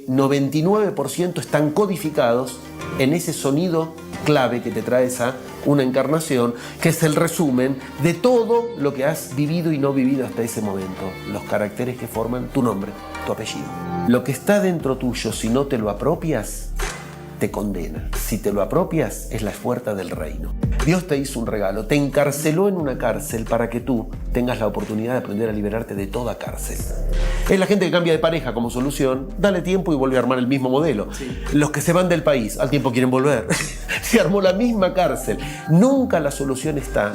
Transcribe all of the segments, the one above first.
99% están codificados en ese sonido clave que te traes a una encarnación, que es el resumen de todo lo que has vivido y no vivido hasta ese momento, los caracteres que forman tu nombre, tu apellido. Lo que está dentro tuyo, si no te lo apropias, te condena. Si te lo apropias, es la puerta del reino. Dios te hizo un regalo, te encarceló en una cárcel para que tú tengas la oportunidad de aprender a liberarte de toda cárcel. Es la gente que cambia de pareja como solución, dale tiempo y vuelve a armar el mismo modelo. Sí. Los que se van del país, al tiempo quieren volver. Se armó la misma cárcel. Nunca la solución está.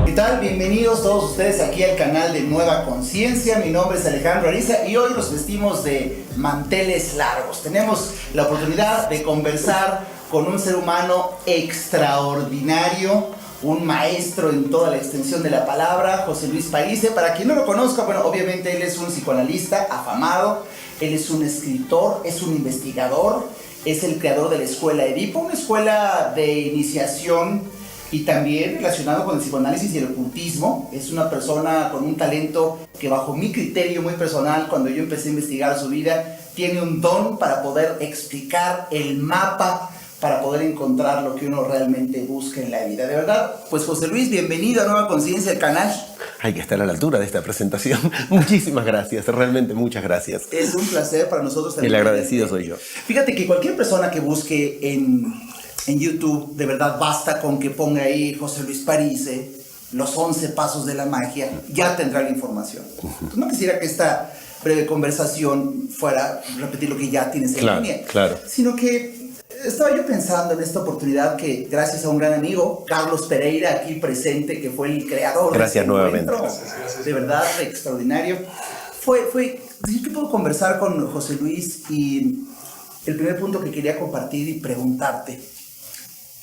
¿Qué tal? Bienvenidos todos ustedes aquí al canal de Nueva Conciencia. Mi nombre es Alejandro Ariza y hoy nos vestimos de manteles largos. Tenemos la oportunidad de conversar con un ser humano extraordinario, un maestro en toda la extensión de la palabra, José Luis Parise. Para quien no lo conozca, bueno, obviamente él es un psicoanalista afamado, él es un escritor, es un investigador, es el creador de la escuela Edipo, una escuela de iniciación y también relacionado con el psicoanálisis y el ocultismo. Es una persona con un talento que, bajo mi criterio muy personal, cuando yo empecé a investigar su vida, tiene un don para poder explicar el mapa, para poder encontrar lo que uno realmente busca en la vida. De verdad, pues José Luis, bienvenido a Nueva Conciencia, el canal. Hay que estar a la altura de esta presentación. Muchísimas gracias, realmente muchas gracias. Es un placer para nosotros también. El agradecido soy yo. Fíjate que cualquier persona que busque en YouTube, de verdad basta con que ponga ahí José Luis Parise, los 11 pasos de la magia, ya tendrá la información. Entonces, no quisiera que esta breve conversación fuera repetir lo que ya tienes en línea, sino que estaba yo pensando en esta oportunidad que, gracias a un gran amigo, Carlos Pereira, aquí presente, que fue el creador. Gracias nuevamente. De verdad, extraordinario. Yo que puedo conversar con José Luis, y el primer punto que quería compartir y preguntarte: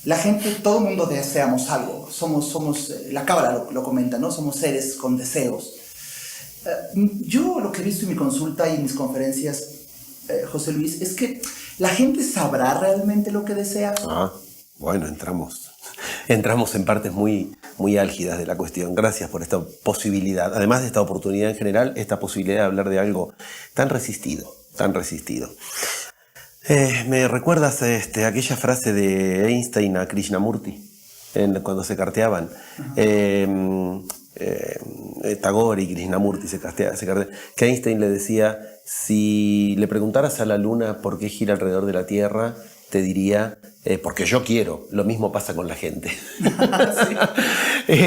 la gente, todo el mundo deseamos algo. Somos la Cábala lo comenta, ¿no? Somos seres con deseos. Yo lo que he visto en mi consulta y en mis conferencias, José Luis, es que la gente sabrá realmente lo que desea. Bueno, entramos en partes muy álgidas de la cuestión. Gracias por esta posibilidad. Además de esta oportunidad en general, esta posibilidad de hablar de algo tan resistido. Me recuerdas aquella frase de Einstein a Krishnamurti cuando se carteaban. Tagore y Krishnamurti se carteaban, que Einstein le decía: si le preguntaras a la luna por qué gira alrededor de la Tierra, te diría porque yo quiero. Lo mismo pasa con la gente.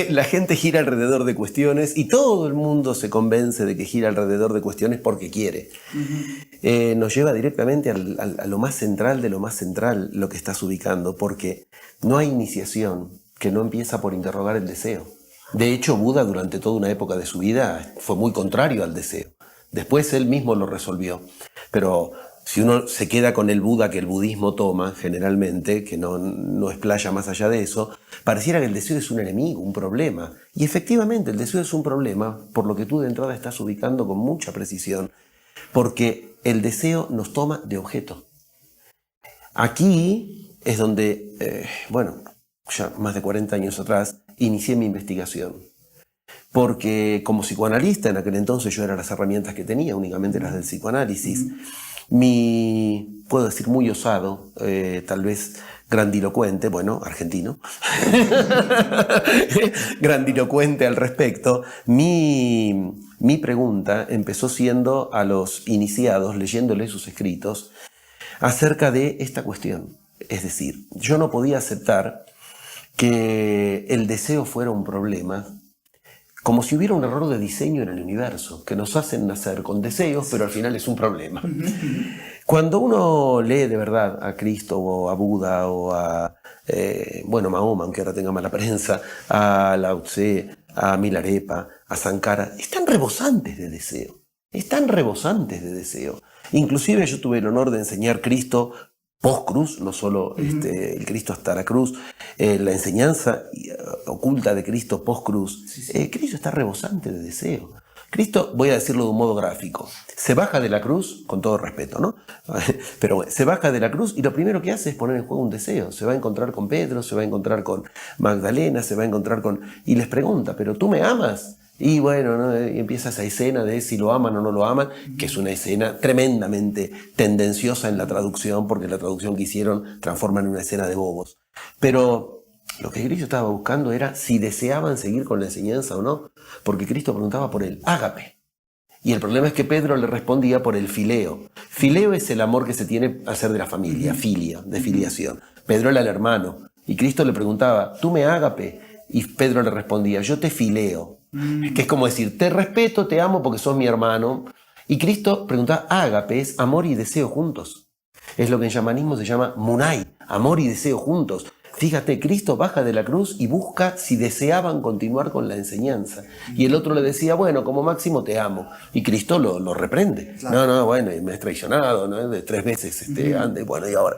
La gente gira alrededor de cuestiones y todo el mundo se convence de que gira alrededor de cuestiones porque quiere. Nos lleva directamente a lo más central de lo más central, lo que estás ubicando, porque no hay iniciación que no empieza por interrogar el deseo. De hecho, Buda, durante toda una época de su vida, fue muy contrario al deseo. Después él mismo lo resolvió. Pero si uno se queda con el Buda que el budismo toma, generalmente, que no explaya más allá de eso, pareciera que el deseo es un enemigo, un problema. Y efectivamente, el deseo es un problema, por lo que tú de entrada estás ubicando con mucha precisión, porque el deseo nos toma de objeto. Aquí es donde, ya más de 40 años atrás, inicié mi investigación. Porque como psicoanalista, en aquel entonces yo era las herramientas que tenía, únicamente las del psicoanálisis. Puedo decir muy osado, tal vez grandilocuente, argentino, grandilocuente al respecto. Mi pregunta empezó siendo a los iniciados, leyéndoles sus escritos, acerca de esta cuestión. Es decir, yo no podía aceptar que el deseo fuera un problema, como si hubiera un error de diseño en el universo, que nos hacen nacer con deseos, pero al final es un problema. Cuando uno lee de verdad a Cristo o a Buda o a Mahoma, aunque ahora tenga mala prensa, a Lao Tse, a Milarepa, a Sankara, están rebosantes de deseo. Inclusive yo tuve el honor de enseñar Cristo post-cruz, no solo el Cristo hasta la cruz, la enseñanza oculta de Cristo post-cruz. Cristo está rebosante de deseo. Cristo, voy a decirlo de un modo gráfico, se baja de la cruz, con todo respeto, ¿no? Pero bueno, se baja de la cruz y lo primero que hace es poner en juego un deseo. Se va a encontrar con Pedro, se va a encontrar con Magdalena, se va a encontrar con... Y les pregunta: ¿pero tú me amas? Y bueno, ¿no? Y empieza esa escena de si lo aman o no lo aman, que es una escena tremendamente tendenciosa en la traducción, porque la traducción que hicieron transforma en una escena de bobos. Pero lo que Cristo estaba buscando era si deseaban seguir con la enseñanza o no, porque Cristo preguntaba por el ágape. Y el problema es que Pedro le respondía por el fileo. Fileo es el amor que se tiene al ser de la familia, filia, de filiación. Pedro era el hermano. Y Cristo le preguntaba, ¿tú me ágape? Y Pedro le respondía, yo te fileo. Que es como decir, te respeto, te amo porque sos mi hermano. Y Cristo preguntaba, ágape es amor y deseo juntos. Es lo que en chamanismo se llama munai, amor y deseo juntos. Fíjate, Cristo baja de la cruz y busca si deseaban continuar con la enseñanza. Y el otro le decía, bueno, como máximo te amo. Y Cristo lo reprende. Claro. No, bueno, me has traicionado, ¿no? De 3 veces antes, bueno, y ahora.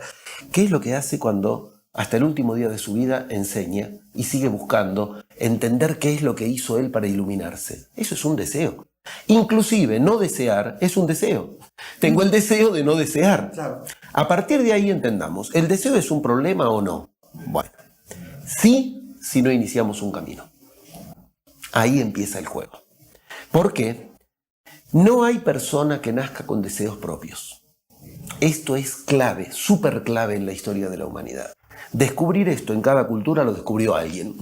¿Qué es lo que hace cuando hasta el último día de su vida enseña y sigue buscando entender qué es lo que hizo él para iluminarse? Eso es un deseo. Inclusive no desear es un deseo. Tengo el deseo de no desear. Claro. A partir de ahí entendamos, ¿el deseo es un problema o no? Bueno, sí, si no iniciamos un camino. Ahí empieza el juego. ¿Por qué? No hay persona que nazca con deseos propios. Esto es clave, súper clave en la historia de la humanidad. Descubrir esto en cada cultura lo descubrió alguien.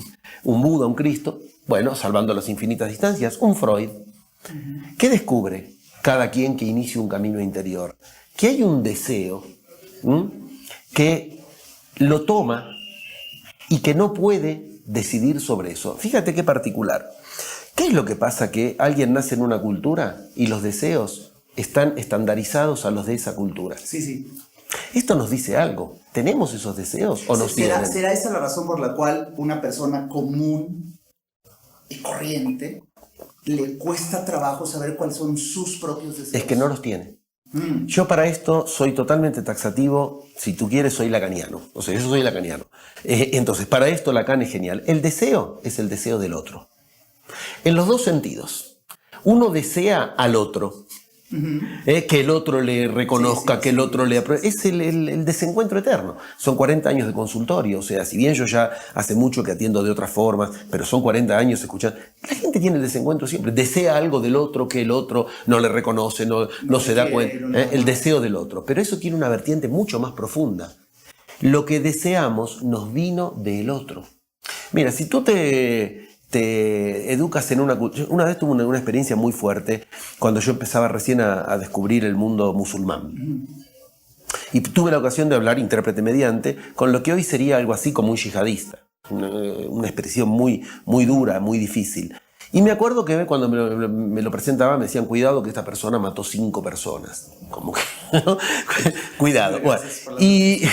Un Buda, un Cristo, bueno, salvando las infinitas distancias, un Freud. ¿Qué descubre cada quien que inicia un camino interior? Que hay un deseo que lo toma y que no puede decidir sobre eso. Fíjate qué particular. ¿Qué es lo que pasa? Que alguien nace en una cultura y los deseos están estandarizados a los de esa cultura. Sí. Esto nos dice algo. ¿Tenemos esos deseos o nos tienen? ¿Será esa la razón por la cual una persona común y corriente le cuesta trabajo saber cuáles son sus propios deseos? Es que no los tiene. Yo para esto soy totalmente taxativo, si tú quieres soy lacaniano, o sea, yo soy lacaniano. Entonces, para esto Lacan es genial. El deseo es el deseo del otro. En los dos sentidos. Uno desea al otro, que el otro le reconozca, que el otro le apruebe. Es el desencuentro eterno. Son 40 años de consultorio, o sea, si bien yo ya hace mucho que atiendo de otras formas, pero son 40 años escuchando. La gente tiene el desencuentro siempre, desea algo del otro que el otro no le reconoce, no se da cuenta. El deseo del otro. Pero eso tiene una vertiente mucho más profunda. Lo que deseamos nos vino del otro. Mira, si tú te educas en una cultura. Una vez tuve una experiencia muy fuerte cuando yo empezaba recién a descubrir el mundo musulmán. Y tuve la ocasión de hablar, intérprete mediante, con lo que hoy sería algo así como un yihadista. Una expresión muy, muy dura, muy difícil. Y me acuerdo que cuando me lo presentaba me decían, cuidado que esta persona mató 5 personas. Como que, ¿no? Cuidado. Bueno, y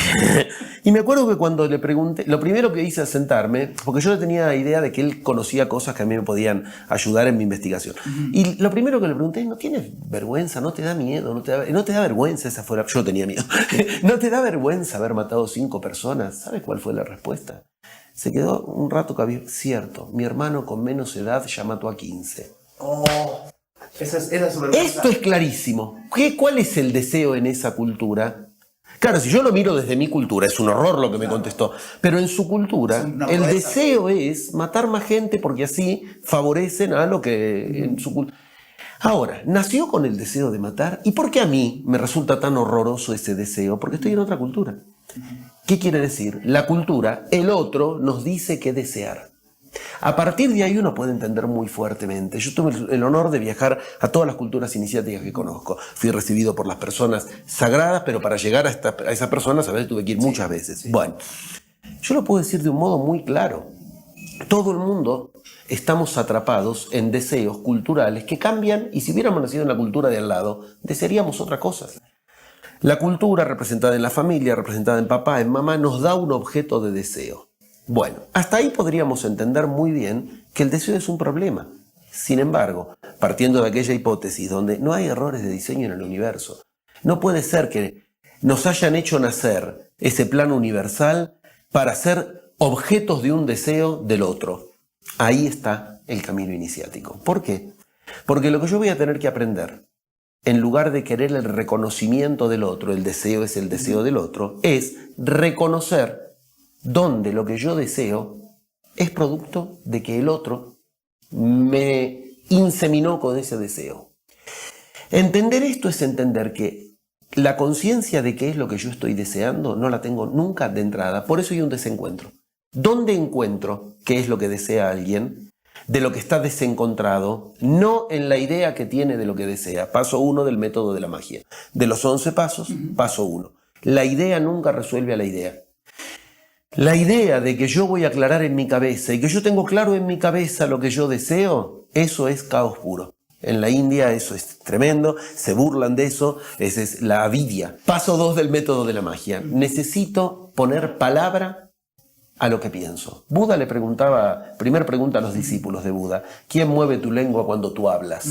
me acuerdo que cuando le pregunté, lo primero que hice es sentarme, porque yo tenía la idea de que él conocía cosas que a mí me podían ayudar en mi investigación. Y lo primero que le pregunté, ¿no tienes vergüenza? ¿No te da miedo? ¿No te da vergüenza esa fuera? Yo tenía miedo. ¿No te da vergüenza haber matado 5 personas? ¿Sabes cuál fue la respuesta? Se quedó un rato cierto. Mi hermano con menos edad ya mató a 15. Esa es su vergüenza. Esto es clarísimo. ¿Cuál es el deseo en esa cultura? Claro, si yo lo miro desde mi cultura, es un horror lo que me contestó. Pero en su cultura, el deseo es matar más gente porque así favorecen a lo que en su cultura. Ahora, nació con el deseo de matar. ¿Y por qué a mí me resulta tan horroroso ese deseo? Porque estoy en otra cultura. ¿Qué quiere decir? La cultura, el otro, nos dice qué desear. A partir de ahí uno puede entender muy fuertemente. Yo tuve el honor de viajar a todas las culturas iniciáticas que conozco. Fui recibido por las personas sagradas, pero para llegar a esas personas a veces tuve que ir muchas veces. Sí. Bueno, yo lo puedo decir de un modo muy claro. Todo el mundo estamos atrapados en deseos culturales que cambian, y si hubiéramos nacido en la cultura de al lado, desearíamos otra cosa. La cultura representada en la familia, representada en papá, en mamá, nos da un objeto de deseo. Bueno, hasta ahí podríamos entender muy bien que el deseo es un problema. Sin embargo, partiendo de aquella hipótesis donde no hay errores de diseño en el universo, no puede ser que nos hayan hecho nacer ese plano universal para ser objetos de un deseo del otro. Ahí está el camino iniciático. ¿Por qué? Porque lo que yo voy a tener que aprender, en lugar de querer el reconocimiento del otro, el deseo es el deseo del otro, es reconocer dónde lo que yo deseo es producto de que el otro me inseminó con ese deseo. Entender esto es entender que la conciencia de qué es lo que yo estoy deseando no la tengo nunca de entrada. Por eso hay un desencuentro. ¿Dónde encuentro qué es lo que desea alguien? De lo que está desencontrado, no en la idea que tiene de lo que desea. Paso 1 del método de la magia. De los 11 pasos, paso 1. La idea nunca resuelve a la idea. La idea de que yo voy a aclarar en mi cabeza y que yo tengo claro en mi cabeza lo que yo deseo, eso es caos puro. En la India eso es tremendo, se burlan de eso, esa es la avidia. Paso 2 del método de la magia. Necesito poner palabra a lo que pienso. Buda le preguntaba, primera pregunta a los discípulos de Buda, ¿quién mueve tu lengua cuando tú hablas?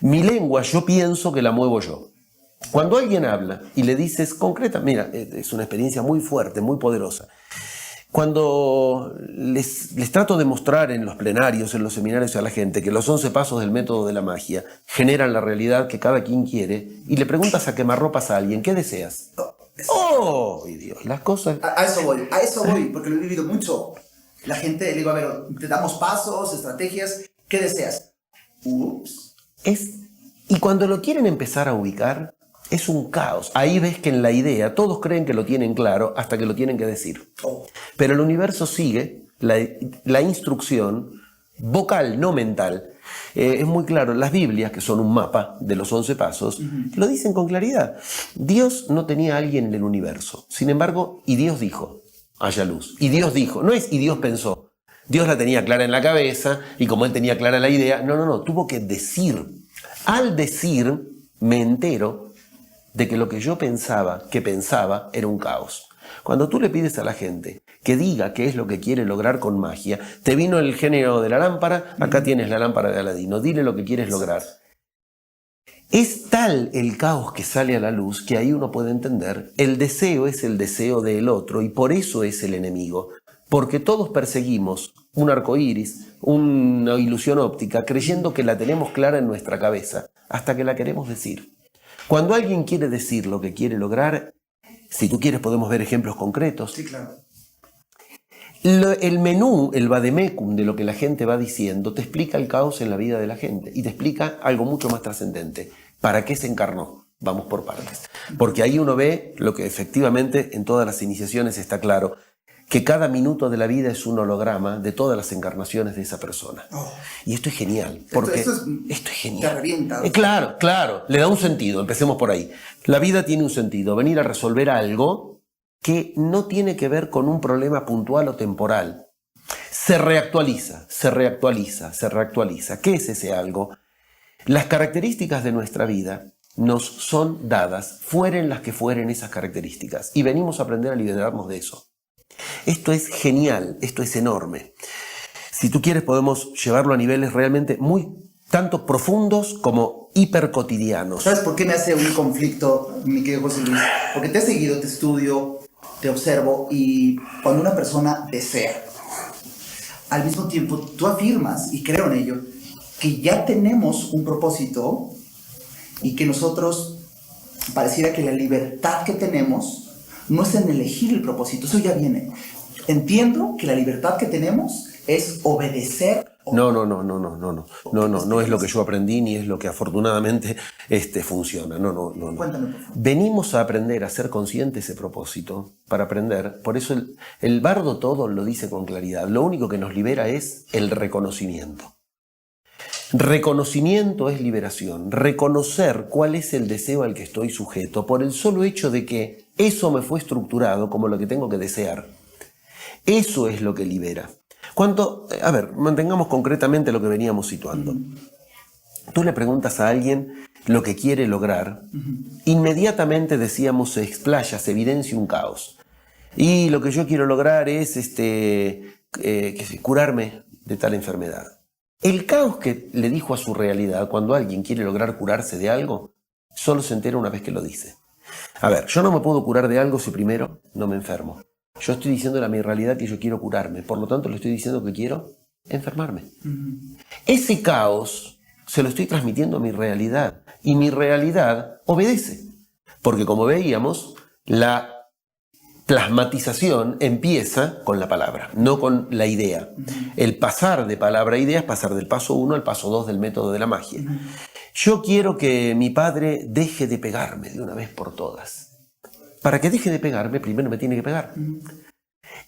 Mi lengua yo pienso que la muevo yo. Cuando alguien habla y le dices concreta, mira, es una experiencia muy fuerte, muy poderosa. Cuando les trato de mostrar en los plenarios, en los seminarios a la gente que los 11 pasos del método de la magia generan la realidad que cada quien quiere y le preguntas a quemarropas a alguien, ¿qué deseas? ¡Oh! Y Dios, las cosas... A eso voy, porque lo he vivido mucho. La gente, le digo, a ver, te damos pasos, estrategias, ¿qué deseas? Ups. Y cuando lo quieren empezar a ubicar, es un caos. Ahí ves que en la idea todos creen que lo tienen claro hasta que lo tienen que decir. Pero el universo sigue la instrucción vocal, no mental. Es muy claro, las Biblias, que son un mapa de los 11 pasos, lo dicen con claridad. Dios no tenía a alguien en el universo. Sin embargo, y Dios dijo, haya luz. Y Dios dijo, no es y Dios pensó. Dios la tenía clara en la cabeza y como él tenía clara la idea, no, tuvo que decir. Al decir, me entero de que lo que yo pensaba era un caos. Cuando tú le pides a la gente que diga qué es lo que quiere lograr con magia, te vino el genio de la lámpara, acá tienes la lámpara de Aladino, dile lo que quieres lograr. Es tal el caos que sale a la luz que ahí uno puede entender, el deseo es el deseo del otro y por eso es el enemigo. Porque todos perseguimos un arco iris, una ilusión óptica, creyendo que la tenemos clara en nuestra cabeza, hasta que la queremos decir. Cuando alguien quiere decir lo que quiere lograr, si tú quieres podemos ver ejemplos concretos. Sí, claro. El menú, el vademecum de lo que la gente va diciendo, te explica el caos en la vida de la gente y te explica algo mucho más trascendente. ¿Para qué se encarnó? Vamos por partes. Porque ahí uno ve lo que efectivamente en todas las iniciaciones está claro, que cada minuto de la vida es un holograma de todas las encarnaciones de esa persona. Y esto es genial. Porque esto es genial. Te revienta. Claro, le da un sentido, empecemos por ahí. La vida tiene un sentido, venir a resolver algo que no tiene que ver con un problema puntual o temporal. Se reactualiza. ¿Qué es ese algo? Las características de nuestra vida nos son dadas, fueren las que fueren esas características, y venimos a aprender a liberarnos de eso. Esto es genial, esto es enorme. Si tú quieres podemos llevarlo a niveles realmente muy tanto profundos como hipercotidianos. ¿Sabes por qué me hace un conflicto, mi querido José Luis? Porque te he seguido, te estudio, te observo y cuando una persona desea, al mismo tiempo tú afirmas, y creo en ello, que ya tenemos un propósito y que nosotros pareciera que la libertad que tenemos no es en elegir el propósito, eso ya viene. Entiendo que la libertad que tenemos es obedecer. No es lo que yo aprendí ni es lo que afortunadamente funciona. No. Cuéntame, por favor. Venimos a aprender a ser consciente de ese propósito, para aprender. Por eso el bardo todo lo dice con claridad. Lo único que nos libera es el reconocimiento. Reconocimiento es liberación. Reconocer cuál es el deseo al que estoy sujeto por el solo hecho de que eso me fue estructurado como lo que tengo que desear. Eso es lo que libera. Mantengamos concretamente lo que veníamos situando. Tú le preguntas a alguien lo que quiere lograr, inmediatamente decíamos se explaya, se evidencia un caos. Y lo que yo quiero lograr es curarme de tal enfermedad. El caos que le dijo a su realidad cuando alguien quiere lograr curarse de algo, solo se entera una vez que lo dice. A ver, yo no me puedo curar de algo si primero no me enfermo. Yo estoy diciéndole a mi realidad que yo quiero curarme, por lo tanto le estoy diciendo que quiero enfermarme. Ese caos se lo estoy transmitiendo a mi realidad y mi realidad obedece. Porque como veíamos, la plasmatización empieza con la palabra, no con la idea. El pasar de palabra a idea es pasar del paso 1 al paso 2 del método de la magia. Yo quiero que mi padre deje de pegarme de una vez por todas. Para que deje de pegarme, primero me tiene que pegar.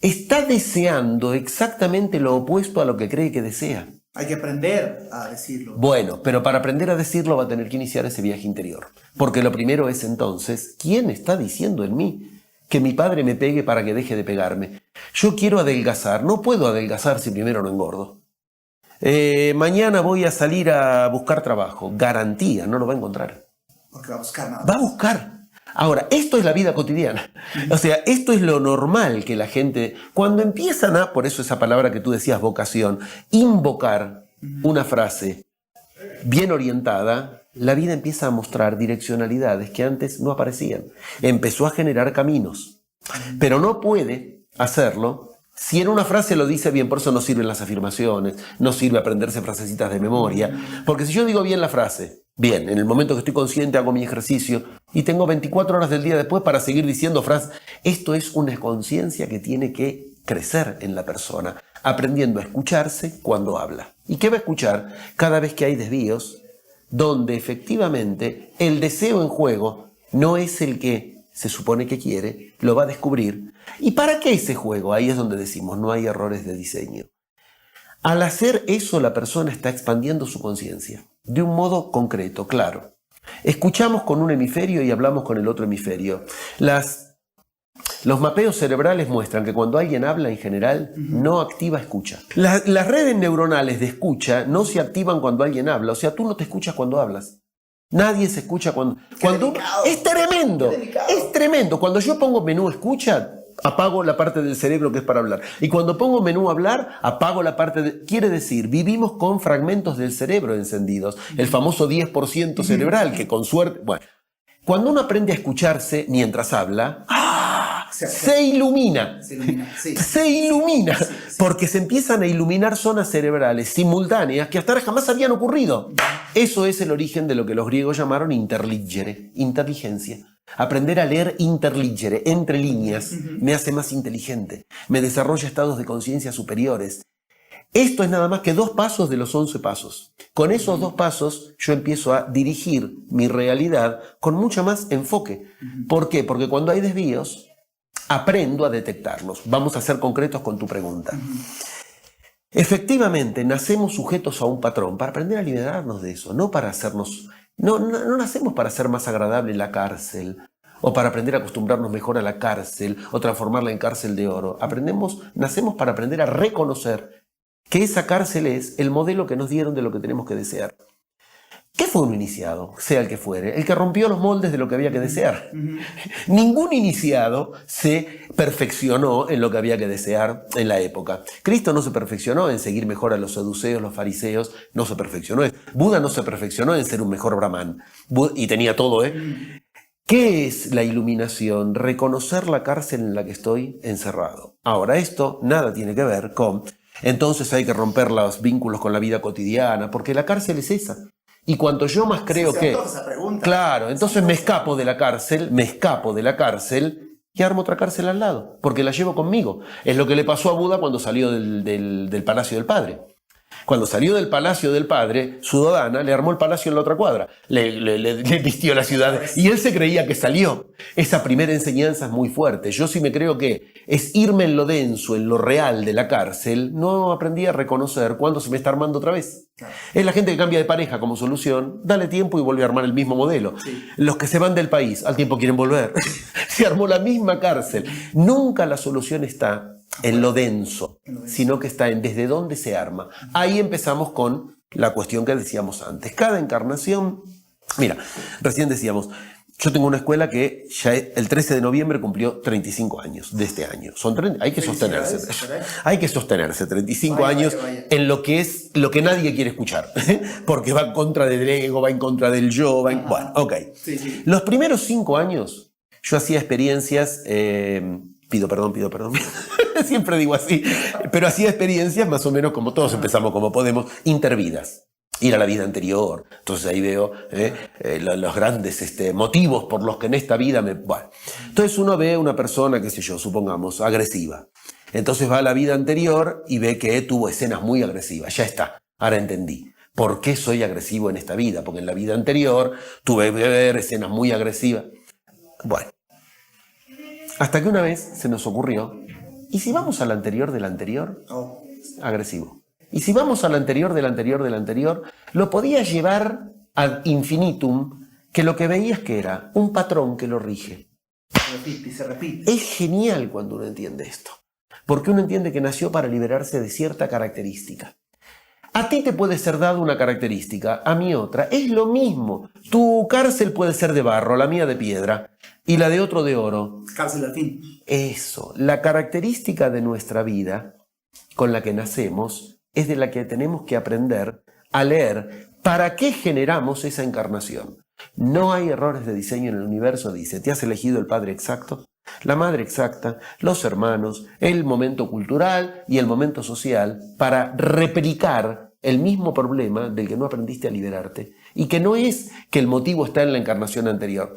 Está deseando exactamente lo opuesto a lo que cree que desea. Hay que aprender a decirlo. Bueno, pero para aprender a decirlo va a tener que iniciar ese viaje interior. Porque lo primero es entonces, ¿quién está diciendo en mí que mi padre me pegue para que deje de pegarme? Yo quiero adelgazar. No puedo adelgazar si primero no engordo. Mañana voy a salir a buscar trabajo. Garantía, no lo va a encontrar. Porque va a buscar nada. Va a buscar. Ahora, esto es la vida cotidiana. O sea, esto es lo normal que la gente, cuando empiezan a, por eso esa palabra que tú decías, vocación, invocar una frase bien orientada, la vida empieza a mostrar direccionalidades que antes no aparecían. Empezó a generar caminos. Pero no puede hacerlo si en una frase lo dice bien. Por eso no sirven las afirmaciones, no sirve aprenderse frasecitas de memoria. Porque si yo digo bien la frase, bien, en el momento que estoy consciente hago mi ejercicio y tengo 24 horas del día después para seguir diciendo frases. Esto es una conciencia que tiene que crecer en la persona, aprendiendo a escucharse cuando habla. ¿Y qué va a escuchar? Cada vez que hay desvíos, donde efectivamente el deseo en juego no es el que se supone que quiere, lo va a descubrir. ¿Y para qué ese juego? Ahí es donde decimos, no hay errores de diseño. Al hacer eso, la persona está expandiendo su conciencia, de un modo concreto, claro. Escuchamos con un hemisferio y hablamos con el otro hemisferio. Los mapeos cerebrales muestran que cuando alguien habla en general, no activa escucha. Las redes neuronales de escucha no se activan cuando alguien habla, o sea, tú no te escuchas cuando hablas. Nadie se escucha cuando es tremendo, es tremendo. Cuando yo pongo menú escucha, apago la parte del cerebro que es para hablar. Y cuando pongo menú hablar, apago la parte de... Quiere decir, vivimos con fragmentos del cerebro encendidos. El famoso 10% cerebral, que con suerte... Bueno, cuando uno aprende a escucharse mientras habla, se ilumina. Se ilumina. Porque se empiezan a iluminar zonas cerebrales simultáneas que hasta ahora jamás habían ocurrido. Eso es el origen de lo que los griegos llamaron interligere, inteligencia. Aprender a leer interligere, entre líneas, me hace más inteligente, me desarrolla estados de conciencia superiores. Esto es nada más que 2 pasos de los 11 pasos. Con esos 2 pasos yo empiezo a dirigir mi realidad con mucho más enfoque. ¿Por qué? Porque cuando hay desvíos, aprendo a detectarlos. Vamos a ser concretos con tu pregunta. Efectivamente, nacemos sujetos a un patrón para aprender a liberarnos de eso, no para hacernos... No nacemos para ser más agradable la cárcel, o para aprender a acostumbrarnos mejor a la cárcel, o transformarla en cárcel de oro. Nacemos para aprender a reconocer que esa cárcel es el modelo que nos dieron de lo que tenemos que desear. ¿Qué fue un iniciado? Sea el que fuere, el que rompió los moldes de lo que había que desear. Ningún iniciado se perfeccionó en lo que había que desear en la época. Cristo no se perfeccionó en seguir mejor a los saduceos, los fariseos, no se perfeccionó. Buda no se perfeccionó en ser un mejor brahman. Y tenía todo, ¿Qué es la iluminación? Reconocer la cárcel en la que estoy encerrado. Ahora, esto nada tiene que ver con... Entonces hay que romper los vínculos con la vida cotidiana, porque la cárcel es esa. Y cuanto yo más creo que... Claro, entonces me escapo de la cárcel y armo otra cárcel al lado, porque la llevo conmigo. Es lo que le pasó a Buda cuando salió del Palacio del Padre. Cuando salió del Palacio del Padre, Suddhodana le armó el palacio en la otra cuadra, le vistió la ciudad y él se creía que salió. Esa primera enseñanza es muy fuerte. Yo sí me creo que es irme en lo denso, en lo real de la cárcel, no aprendí a reconocer cuándo se me está armando otra vez. Es la gente que cambia de pareja como solución, dale tiempo y vuelve a armar el mismo modelo. Los que se van del país, al tiempo quieren volver. Se armó la misma cárcel. Nunca la solución está en lo denso, sino que está en desde dónde se arma. Ahí empezamos con la cuestión que decíamos antes. Cada encarnación... Mira, recién decíamos, yo tengo una escuela que ya el 13 de noviembre cumplió 35 años de este año. Hay que sostenerse. Hay que sostenerse 35 años en lo que es lo que nadie quiere escuchar. Porque va en contra del ego, va en contra del yo. Bueno, ok. Los primeros 5 años yo hacía experiencias... Pido perdón. Siempre digo así. Pero hacía experiencias más o menos como todos empezamos como podemos, intervidas. ir a la vida anterior. Entonces ahí veo los grandes motivos por los que en esta vida me... Bueno. Entonces uno ve una persona, qué sé yo, supongamos, agresiva. Entonces va a la vida anterior y ve que tuvo escenas muy agresivas. Ya está, ahora entendí. ¿Por qué soy agresivo en esta vida? Porque en la vida anterior tuve que ver escenas muy agresivas. Bueno, hasta que una vez se nos ocurrió, ¿y si vamos al anterior del anterior? Agresivo. Y si vamos al anterior del anterior del anterior, lo podía llevar ad infinitum, que lo que veías que era un patrón que lo rige. Se repite y se repite. Es genial cuando uno entiende esto, porque uno entiende que nació para liberarse de cierta característica. A ti te puede ser dada una característica, a mí otra. Es lo mismo. Tu cárcel puede ser de barro, la mía de piedra, y la de otro de oro. Cárcel al fin. Eso, la característica de nuestra vida con la que nacemos es de la que tenemos que aprender a leer para qué generamos esa encarnación. No hay errores de diseño en el universo, dice. ¿Te has elegido el padre exacto? La madre exacta, los hermanos, el momento cultural y el momento social para replicar el mismo problema del que no aprendiste a liberarte y que no es que el motivo está en la encarnación anterior.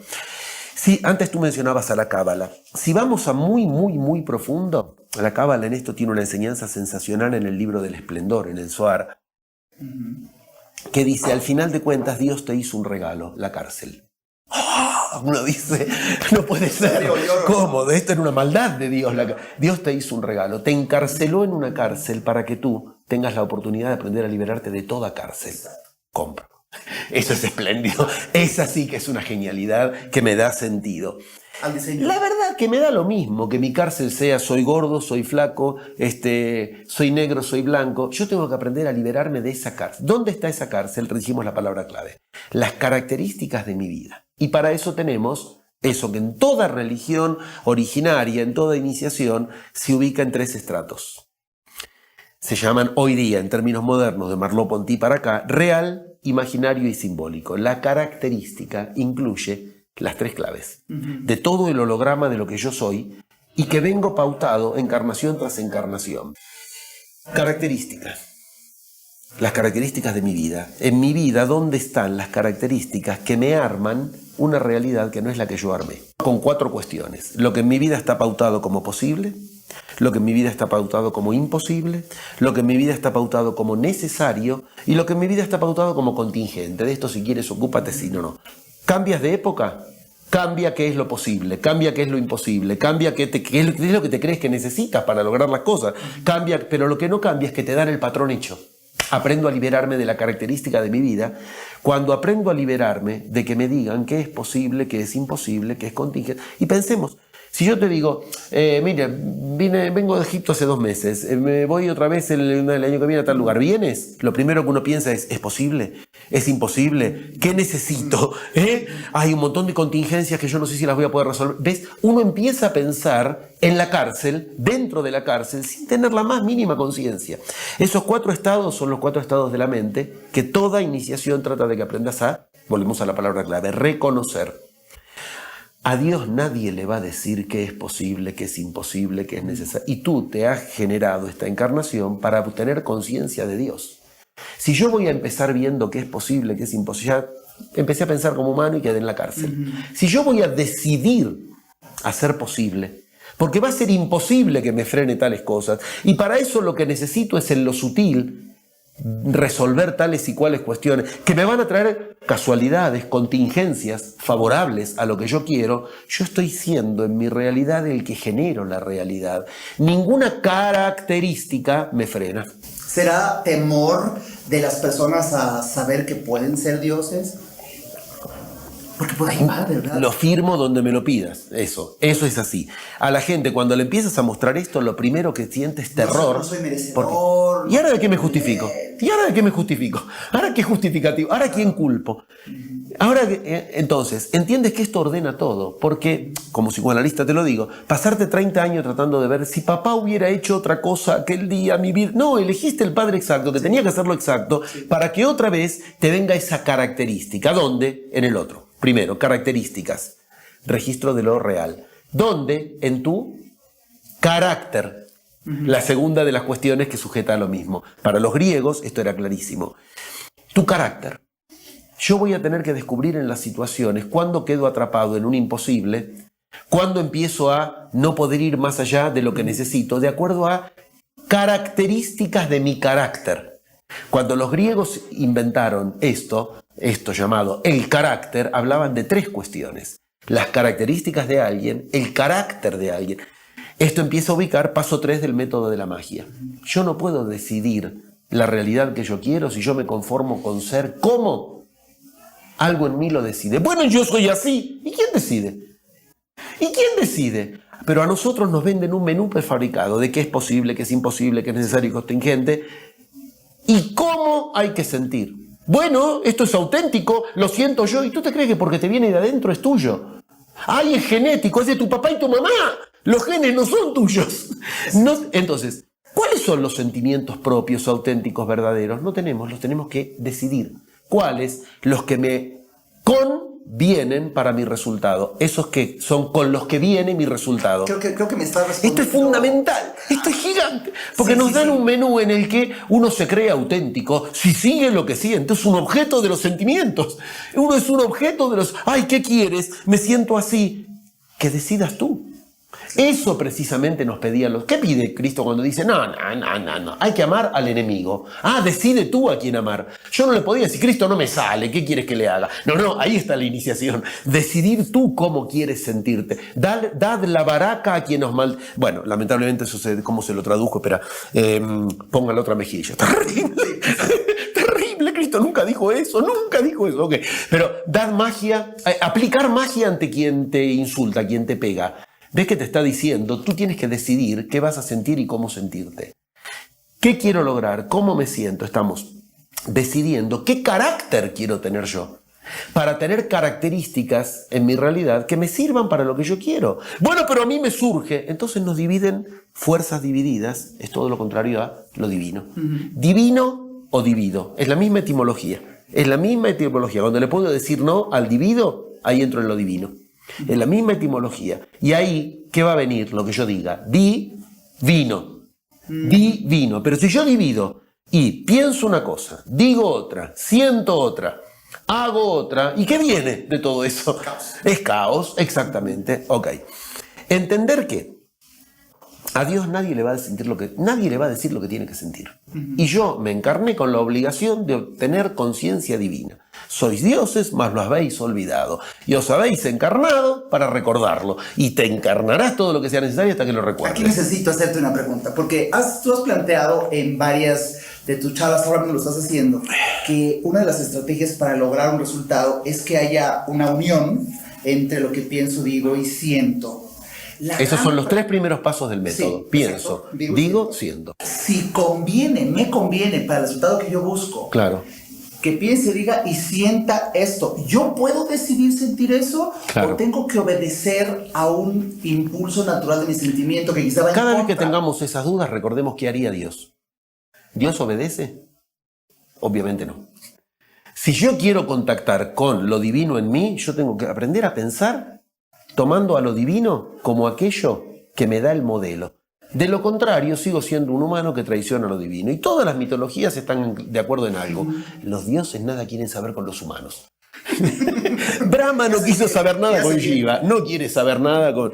Sí, antes tú mencionabas a la Cábala. Si vamos a muy profundo, la Cábala en esto tiene una enseñanza sensacional en el libro del Esplendor, en el Zohar, que dice, al final de cuentas, Dios te hizo un regalo, la cárcel. ¡Oh! Uno dice, no puede ser. ¿Cómo? Esto era una maldad de Dios. Dios te hizo un regalo, te encarceló en una cárcel para que tú tengas la oportunidad de aprender a liberarte de toda cárcel. Compra. Eso es espléndido. Esa sí que es una genialidad que me da sentido. Al diseño. La verdad que me da lo mismo que mi cárcel sea soy gordo, soy flaco, soy negro, soy blanco. Yo tengo que aprender a liberarme de esa cárcel. ¿Dónde está esa cárcel? Dijimos la palabra clave. Las características de mi vida. Y para eso tenemos eso que en toda religión originaria, en toda iniciación, se ubica en 3 estratos. Se llaman hoy día, en términos modernos, de Merleau-Ponty para acá, real, imaginario y simbólico. La característica incluye las 3 claves de todo el holograma de lo que yo soy y que vengo pautado encarnación tras encarnación. Características. Las características de mi vida. En mi vida, ¿dónde están las características que me arman una realidad que no es la que yo armé? Con 4 cuestiones. Lo que en mi vida está pautado como posible, lo que en mi vida está pautado como imposible, lo que en mi vida está pautado como necesario y lo que en mi vida está pautado como contingente. De esto si quieres ocúpate, si no. ¿Cambias de época? Cambia qué es lo posible, cambia qué es lo imposible, cambia qué es lo que te crees que necesitas para lograr las cosas. Cambia, pero lo que no cambia es que te dan el patrón hecho. Aprendo a liberarme de la característica de mi vida cuando aprendo a liberarme de que me digan qué es posible, qué es imposible, qué es contingente. Y pensemos, si yo te digo, mira, vengo de Egipto hace 2 meses, me voy otra vez el año que viene a tal lugar, ¿vienes? Lo primero que uno piensa ¿es posible? ¿Es imposible? ¿Qué necesito? Hay un montón de contingencias que yo no sé si las voy a poder resolver. ¿Ves? Uno empieza a pensar en la cárcel, dentro de la cárcel, sin tener la más mínima conciencia. Esos 4 estados son los 4 estados de la mente que toda iniciación trata de que aprendas a, volvemos a la palabra clave, reconocer. A Dios nadie le va a decir qué es posible, qué es imposible, qué es necesario. Y tú te has generado esta encarnación para obtener conciencia de Dios. Si yo voy a empezar viendo qué es posible, qué es imposible, ya empecé a pensar como humano y quedé en la cárcel. Si yo voy a decidir hacer posible, porque va a ser imposible que me frene tales cosas, y para eso lo que necesito es en lo sutil resolver tales y cuales cuestiones que me van a traer casualidades, contingencias favorables a lo que yo quiero, yo estoy siendo en mi realidad el que genero la realidad. Ninguna característica me frena. ¿Será temor de las personas a saber que pueden ser dioses? Porque por ahí va, ¿verdad? Lo firmo donde me lo pidas. Eso es así. A la gente, cuando le empiezas a mostrar esto, lo primero que siente es terror. No soy merecedor. ¿Y ahora de qué me justifico? ¿Y ahora de qué me justifico? ¿Ahora qué justificativo? ¿Ahora quién culpo? Ahora, entonces, entiendes que esto ordena todo. Porque, como psicoanalista te lo digo, pasarte 30 años tratando de ver si papá hubiera hecho otra cosa aquel día, mi vida. No, elegiste el padre exacto, que tenía que hacerlo exacto, para que otra vez te venga esa característica. ¿Dónde? En el otro. Primero, características, registro de lo real. ¿Dónde? En tu carácter. La segunda de las cuestiones que sujeta a lo mismo. Para los griegos esto era clarísimo. tu carácter. Yo voy a tener que descubrir en las situaciones cuándo quedo atrapado en un imposible, cuándo empiezo a no poder ir más allá de lo que necesito, de acuerdo a características de mi carácter. Cuando los griegos inventaron esto llamado el carácter, hablaban de 3 cuestiones. Las características de alguien, el carácter de alguien. Esto empieza a ubicar paso 3 del método de la magia. Yo no puedo decidir la realidad que yo quiero si yo me conformo con ser como algo en mí lo decide. Bueno, yo soy así. ¿Y quién decide? ¿Y quién decide? Pero a nosotros nos venden un menú prefabricado de qué es posible, qué es imposible, qué es necesario y contingente. ¿Y cómo hay que sentir? Bueno, esto es auténtico, lo siento yo. ¿Y tú te crees que porque te viene de adentro es tuyo? ¡Ay, es genético, es de tu papá y tu mamá! Los genes no son tuyos. No, entonces, ¿cuáles son los sentimientos propios, auténticos, verdaderos? No tenemos, los tenemos que decidir. ¿Cuáles? Los que me convienen para mi resultado. Esos que son con los que viene mi resultado. Creo que me está respondiendo. Esto es fundamental, esto es gigante. Porque nos dan un menú en el que uno se cree auténtico si sigue lo que siente. Es un objeto de los sentimientos. Uno es un objeto de los, ay, ¿qué quieres? Me siento así. Que decidas tú. Eso precisamente nos pedía los... ¿Qué pide Cristo cuando dice, no, hay que amar al enemigo? Ah, decide tú a quién amar. Yo no le podía decir, Cristo no me sale, ¿qué quieres que le haga? No, ahí está la iniciación. Decidir tú cómo quieres sentirte. Dad la baraca a quien os mal... Bueno, lamentablemente eso cómo se lo tradujo, espera, ponga la otra mejilla. Terrible, terrible, Cristo nunca dijo eso, ok. Pero dad magia, aplicar magia ante quien te insulta, quien te pega. ¿Ves que te está diciendo? Tú tienes que decidir qué vas a sentir y cómo sentirte. ¿Qué quiero lograr? ¿Cómo me siento? Estamos decidiendo qué carácter quiero tener yo para tener características en mi realidad que me sirvan para lo que yo quiero. Bueno, pero a mí me surge. Entonces nos dividen fuerzas divididas. Es todo lo contrario a lo divino. Divino o divido. Es la misma etimología. Cuando le puedo decir no al divido, ahí entro en lo divino. Es la misma etimología. Y ahí, ¿qué va a venir? Lo que yo diga. Divino. Divino. Pero si yo divido y pienso una cosa, digo otra, siento otra, hago otra, ¿y qué viene de todo eso? Caos. Es caos, exactamente. Ok. Entender que a Dios nadie le va a decir lo que tiene que sentir. Y yo me encarné con la obligación de obtener conciencia divina. Sois dioses, mas lo habéis olvidado. Y os habéis encarnado para recordarlo. Y te encarnarás todo lo que sea necesario hasta que lo recuerdes. Aquí necesito hacerte una pregunta, porque tú has planteado en varias de tus charlas, ahora mismo lo estás haciendo, que una de las estrategias para lograr un resultado es que haya una unión entre lo que pienso, digo y siento. Esos son los 3 primeros pasos del método. Sí, pienso, digo, siento. Si me conviene para el resultado que yo busco. Claro. Que piense, diga y sienta esto. ¿Yo puedo decidir sentir eso? Claro. ¿O tengo que obedecer a un impulso natural de mi sentimiento que quizá va en Cada vez contra? que tengamos esas dudas, recordemos qué haría Dios. ¿Dios obedece? Obviamente no. Si yo quiero contactar con lo divino en mí, yo tengo que aprender a pensar tomando a lo divino como aquello que me da el modelo. De lo contrario, sigo siendo un humano que traiciona lo divino. Y todas las mitologías están de acuerdo en algo. Los dioses nada quieren saber con los humanos. Brahma no quiso saber nada con Shiva, no quiere saber nada con...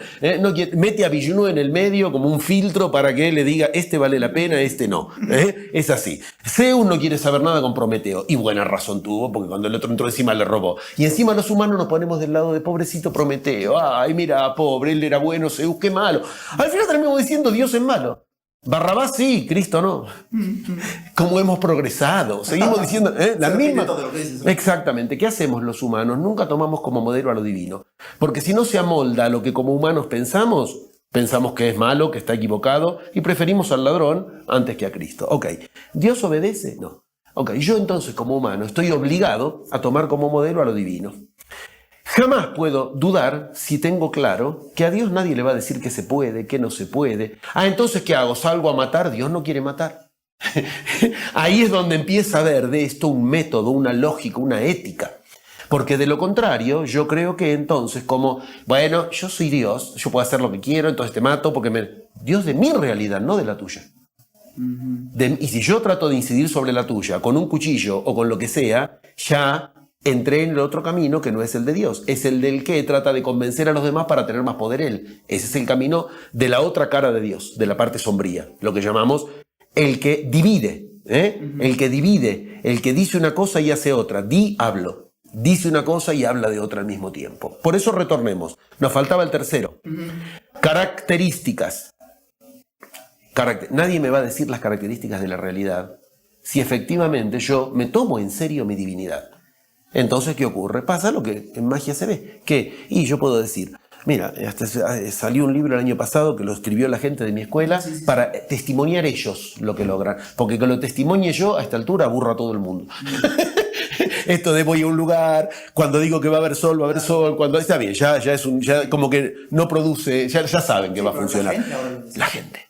mete a Vishnu en el medio como un filtro para que él le diga este vale la pena, este no. Es así. Zeus no quiere saber nada con Prometeo. Y buena razón tuvo, porque cuando el otro entró encima le robó. Y encima los humanos nos ponemos del lado de pobrecito Prometeo. Ay, mira, pobre, él era bueno, Zeus, qué malo. Al final terminamos diciendo Dios es malo. Barrabás sí, Cristo no. Como hemos progresado. Seguimos diciendo la misma. Exactamente. ¿Qué hacemos los humanos? Nunca tomamos como modelo a lo divino. Porque si no se amolda a lo que como humanos pensamos que es malo, que está equivocado, y preferimos al ladrón antes que a Cristo. Ok. ¿Dios obedece? No. Ok. Yo entonces como humano estoy obligado a tomar como modelo a lo divino. Jamás puedo dudar si tengo claro que a Dios nadie le va a decir que se puede, que no se puede. Ah, entonces, ¿qué hago? ¿Salgo a matar? Dios no quiere matar. Ahí es donde empieza a haber de esto un método, una lógica, una ética. Porque de lo contrario, yo creo que entonces como, bueno, yo soy Dios, yo puedo hacer lo que quiero, entonces te mato porque Dios de mi realidad, no de la tuya. Y si yo trato de incidir sobre la tuya con un cuchillo o con lo que sea, ya entré en el otro camino que no es el de Dios. Es el del que trata de convencer a los demás para tener más poder él. Ese es el camino de la otra cara de Dios, de la parte sombría. Lo que llamamos el que divide. El que divide, el que dice una cosa y hace otra. Hablo. Dice una cosa y habla de otra al mismo tiempo. Por eso retornemos. Nos faltaba el tercero. Características. Nadie me va a decir las características de la realidad si efectivamente yo me tomo en serio mi divinidad. Entonces, ¿qué ocurre? Pasa lo que en magia se ve. Y yo puedo decir, mira, hasta salió un libro el año pasado que lo escribió la gente de mi escuela para testimoniar ellos lo que logran. Porque que lo testimonie yo, a esta altura aburro a todo el mundo. Esto de voy a un lugar, cuando digo que va a haber sol, cuando está bien, ya como que no produce, ya saben que va a funcionar. La gente.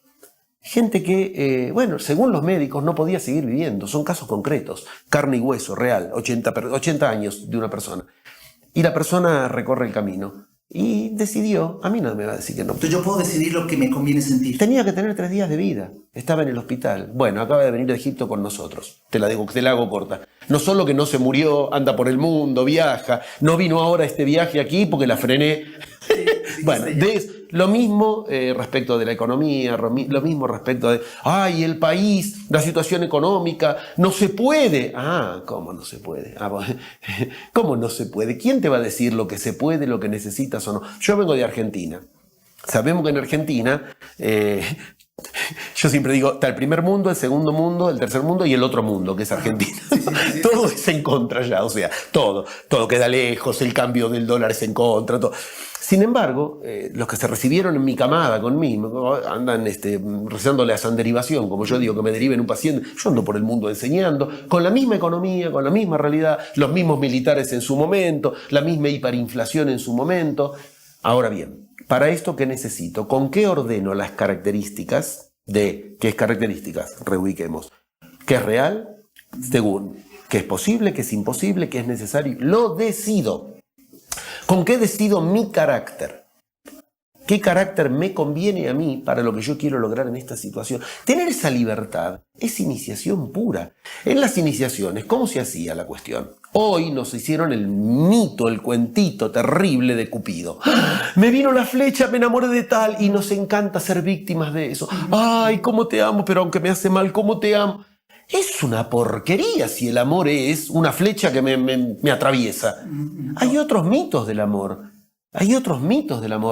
Gente que, según los médicos no podía seguir viviendo, son casos concretos, carne y hueso, real, 80 años de una persona. Y la persona recorre el camino y decidió, a mí no me va a decir que no. Entonces yo puedo decidir lo que me conviene sentir. Tenía que tener 3 días de vida, estaba en el hospital. Bueno, acaba de venir de Egipto con nosotros, te la hago corta. No solo que no se murió, anda por el mundo, viaja, no vino ahora este viaje aquí porque la frené. Bueno, lo mismo respecto de la economía, lo mismo respecto de, el país, la situación económica, no se puede. ¿Cómo no se puede? ¿Cómo no se puede? ¿Quién te va a decir lo que se puede, lo que necesitas o no? Yo vengo de Argentina. Sabemos que en Argentina, yo siempre digo, está el primer mundo, el segundo mundo, el tercer mundo y el otro mundo, que es Argentina. Todo es en contra ya, o sea, todo queda lejos, el cambio del dólar es en contra, todo. Sin embargo, los que se recibieron en mi camada conmigo andan rezándole a San Derivación, como yo digo, que me deriven un paciente. Yo ando por el mundo enseñando, con la misma economía, con la misma realidad, los mismos militares en su momento, la misma hiperinflación en su momento. Ahora bien, para esto, ¿qué necesito? ¿Con qué ordeno las características de qué es características? Reubiquemos. ¿Qué es real? Según qué es posible, qué es imposible, qué es necesario. Lo decido. ¿Con qué decido mi carácter? ¿Qué carácter me conviene a mí para lo que yo quiero lograr en esta situación? Tener esa libertad es iniciación pura. En las iniciaciones, ¿cómo se hacía la cuestión? Hoy nos hicieron el mito, el cuentito terrible de Cupido. Me vino la flecha, me enamoré de tal, y nos encanta ser víctimas de eso. Ay, cómo te amo, pero aunque me hace mal, cómo te amo. Es una porquería si el amor es una flecha que me atraviesa. Hay otros mitos del amor.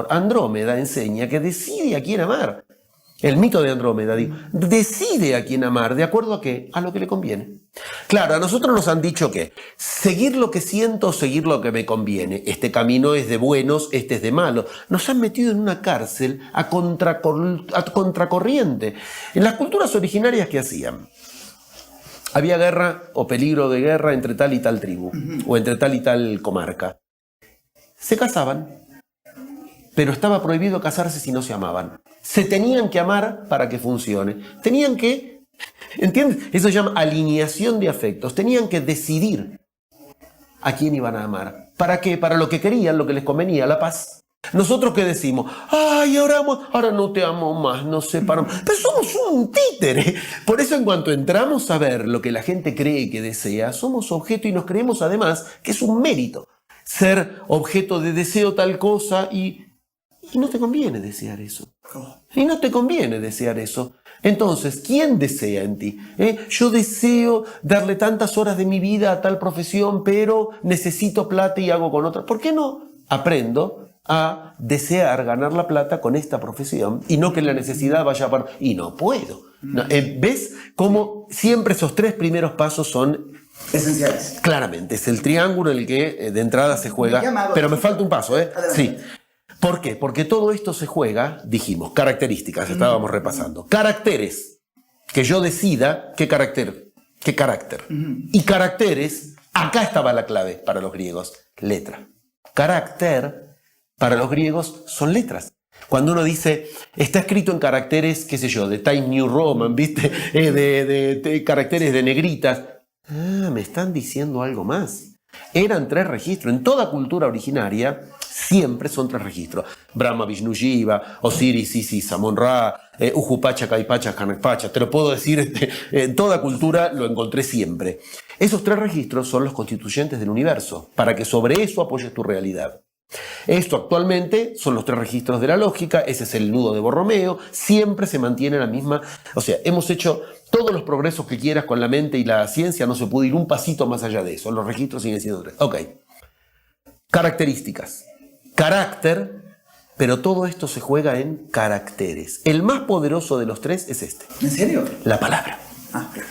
Andrómeda enseña que decide a quién amar. El mito de Andrómeda, decide a quién amar, ¿de acuerdo a qué? A lo que le conviene. Claro, a nosotros nos han dicho que seguir lo que siento o seguir lo que me conviene. Este camino es de buenos, este es de malos. Nos han metido en una cárcel a contracorriente. En las culturas originarias, ¿qué hacían? Había guerra o peligro de guerra entre tal y tal tribu, o entre tal y tal comarca. Se casaban, pero estaba prohibido casarse si no se amaban. Se tenían que amar para que funcione. Tenían que, ¿entiendes? Eso se llama alineación de afectos. Tenían que decidir a quién iban a amar. ¿Para qué? Para lo que querían, lo que les convenía, la paz. Nosotros ¿qué decimos? Ahora no te amo más, nos separamos. Pero somos un títere. Por eso en cuanto entramos a ver lo que la gente cree que desea, somos objeto y nos creemos además que es un mérito ser objeto de deseo tal cosa y no te conviene desear eso. Y no te conviene desear eso. Entonces, ¿quién desea en ti? Yo deseo darle tantas horas de mi vida a tal profesión, pero necesito plata y hago con otra. ¿Por qué no aprendo a desear ganar la plata con esta profesión y no que la necesidad vaya para... Y no puedo. No, ¿ves cómo siempre esos 3 primeros pasos son esenciales? Claramente, es el triángulo en el que de entrada se juega. Pero me falta un paso, Sí. ¿Por qué? Porque todo esto se juega, dijimos, características, estábamos repasando. Caracteres, que yo decida qué carácter. Y caracteres, acá estaba la clave para los griegos, letra. Carácter, para los griegos, son letras. Cuando uno dice, está escrito en caracteres, qué sé yo, de Times New Roman, ¿viste? De caracteres de negritas. Me están diciendo algo más. Eran 3 registros. En toda cultura originaria siempre son 3 registros. Brahma, Vishnu, Shiva, Osiris, Isis, Amon-Ra, Ujupacha, Caipacha, Hanakpacha. Te lo puedo decir, en toda cultura lo encontré siempre. Esos 3 registros son los constituyentes del universo, para que sobre eso apoyes tu realidad. Esto actualmente son los 3 registros de la lógica, ese es el nudo de Borromeo, siempre se mantiene la misma, o sea, hemos hecho todos los progresos que quieras con la mente y la ciencia, no se puede ir un pasito más allá de eso, los registros siguen siendo 3. Ok, características, carácter, pero todo esto se juega en caracteres. El más poderoso de los 3 es este. ¿En serio? La palabra. Claro.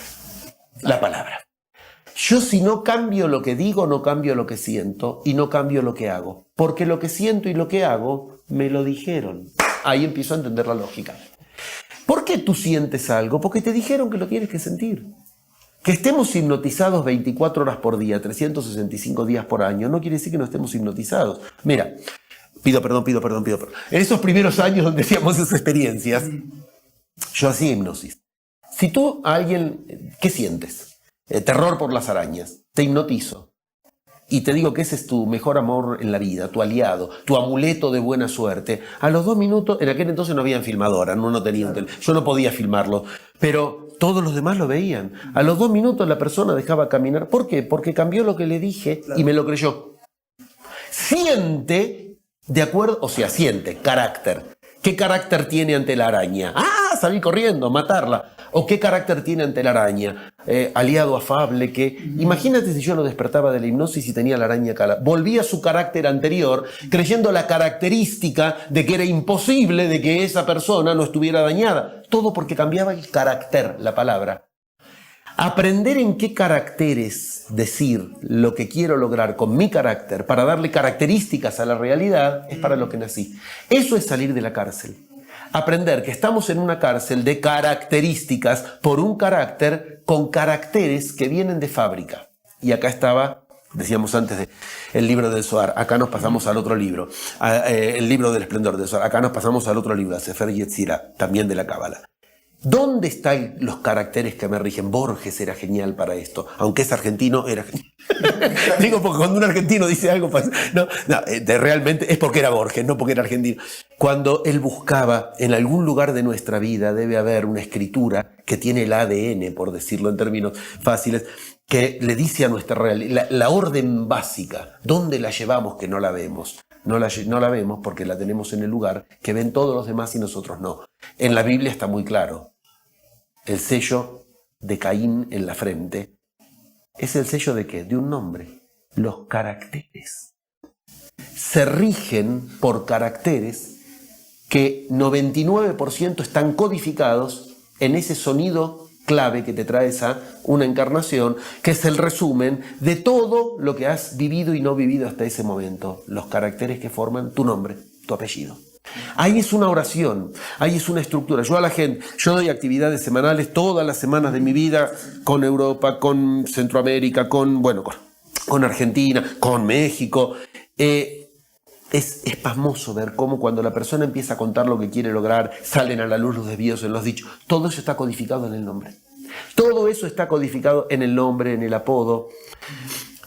La palabra. Yo si no cambio lo que digo, no cambio lo que siento y no cambio lo que hago. Porque lo que siento y lo que hago me lo dijeron. Ahí empiezo a entender la lógica. ¿Por qué tú sientes algo? Porque te dijeron que lo tienes que sentir. Que estemos hipnotizados 24 horas por día, 365 días por año, no quiere decir que no estemos hipnotizados. Mira, pido perdón. En esos primeros años donde hacíamos esas experiencias, yo hacía hipnosis. Si tú a alguien, ¿qué sientes? Terror por las arañas, te hipnotizo y te digo que ese es tu mejor amor en la vida, tu aliado, tu amuleto de buena suerte. A los 2 minutos, en aquel entonces no había filmadora, no tenía yo no podía filmarlo, pero todos los demás lo veían. A los 2 minutos la persona dejaba caminar. ¿Por qué? Porque cambió lo que le dije y me lo creyó. Siente, de acuerdo, o sea, siente, carácter. ¿Qué carácter tiene ante la araña? Salir corriendo, matarla. ¿O qué carácter tiene ante la araña? Aliado afable, que... Imagínate si yo lo despertaba de la hipnosis y tenía la araña cala. Volvía a su carácter anterior, creyendo la característica de que era imposible de que esa persona no estuviera dañada. Todo porque cambiaba el carácter, la palabra. Aprender en qué caracteres decir lo que quiero lograr con mi carácter para darle características a la realidad es para lo que nací. Eso es salir de la cárcel. Aprender que estamos en una cárcel de características por un carácter con caracteres que vienen de fábrica. Y acá estaba, decíamos antes, el libro del Zohar. Acá nos pasamos al otro libro, el libro del esplendor del Zohar. Acá nos pasamos al otro libro, a Sefer Yetzirah, también de la Cábala. ¿Dónde están los caracteres que me rigen? Borges era genial para esto, aunque es argentino, era genial. Digo, porque cuando un argentino dice algo, realmente es porque era Borges, no porque era argentino. Cuando él buscaba, en algún lugar de nuestra vida debe haber una escritura que tiene el ADN, por decirlo en términos fáciles, que le dice a nuestra realidad, la orden básica, ¿dónde la llevamos que no la vemos? No la vemos porque la tenemos en el lugar que ven todos los demás y nosotros no. En la Biblia está muy claro. El sello de Caín en la frente es el sello de ¿qué? De un nombre. Los caracteres. Se rigen por caracteres que 99% están codificados en ese sonido clave que te traes a una encarnación, que es el resumen de todo lo que has vivido y no vivido hasta ese momento. Los caracteres que forman tu nombre, tu apellido. Ahí es una oración, ahí es una estructura. Yo doy actividades semanales todas las semanas de mi vida con Europa, con Centroamérica, con Argentina, con México. Es pasmoso ver cómo cuando la persona empieza a contar lo que quiere lograr, salen a la luz los desvíos en los dichos. Todo eso está codificado en el nombre. Todo eso está codificado en el nombre, en el apodo.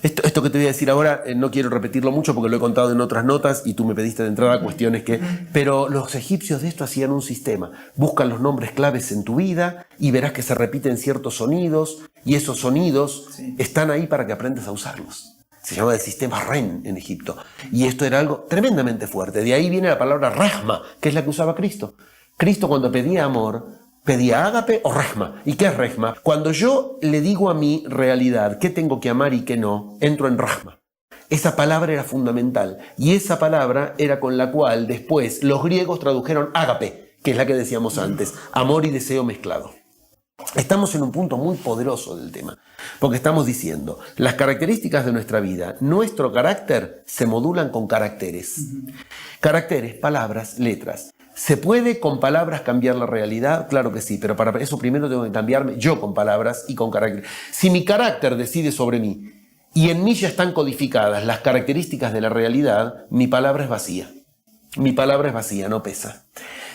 Esto que te voy a decir ahora, no quiero repetirlo mucho porque lo he contado en otras notas y tú me pediste de entrada cuestiones que... Pero los egipcios de esto hacían un sistema. Buscan los nombres claves en tu vida y verás que se repiten ciertos sonidos y esos sonidos están ahí para que aprendas a usarlos. Se llama el sistema REN en Egipto. Y esto era algo tremendamente fuerte. De ahí viene la palabra Rahma, que es la que usaba Cristo. Cristo cuando pedía amor... ¿Pedía ágape o resma? ¿Y qué es resma? Cuando yo le digo a mi realidad qué tengo que amar y qué no, entro en rasma. Esa palabra era fundamental. Y esa palabra era con la cual después los griegos tradujeron ágape, que es la que decíamos antes, amor y deseo mezclado. Estamos en un punto muy poderoso del tema, porque estamos diciendo, las características de nuestra vida, nuestro carácter, se modulan con caracteres. Caracteres, palabras, letras. ¿Se puede con palabras cambiar la realidad? Claro que sí, pero para eso primero tengo que cambiarme yo con palabras y con carácter. Si mi carácter decide sobre mí y en mí ya están codificadas las características de la realidad, mi palabra es vacía. Mi palabra es vacía, no pesa.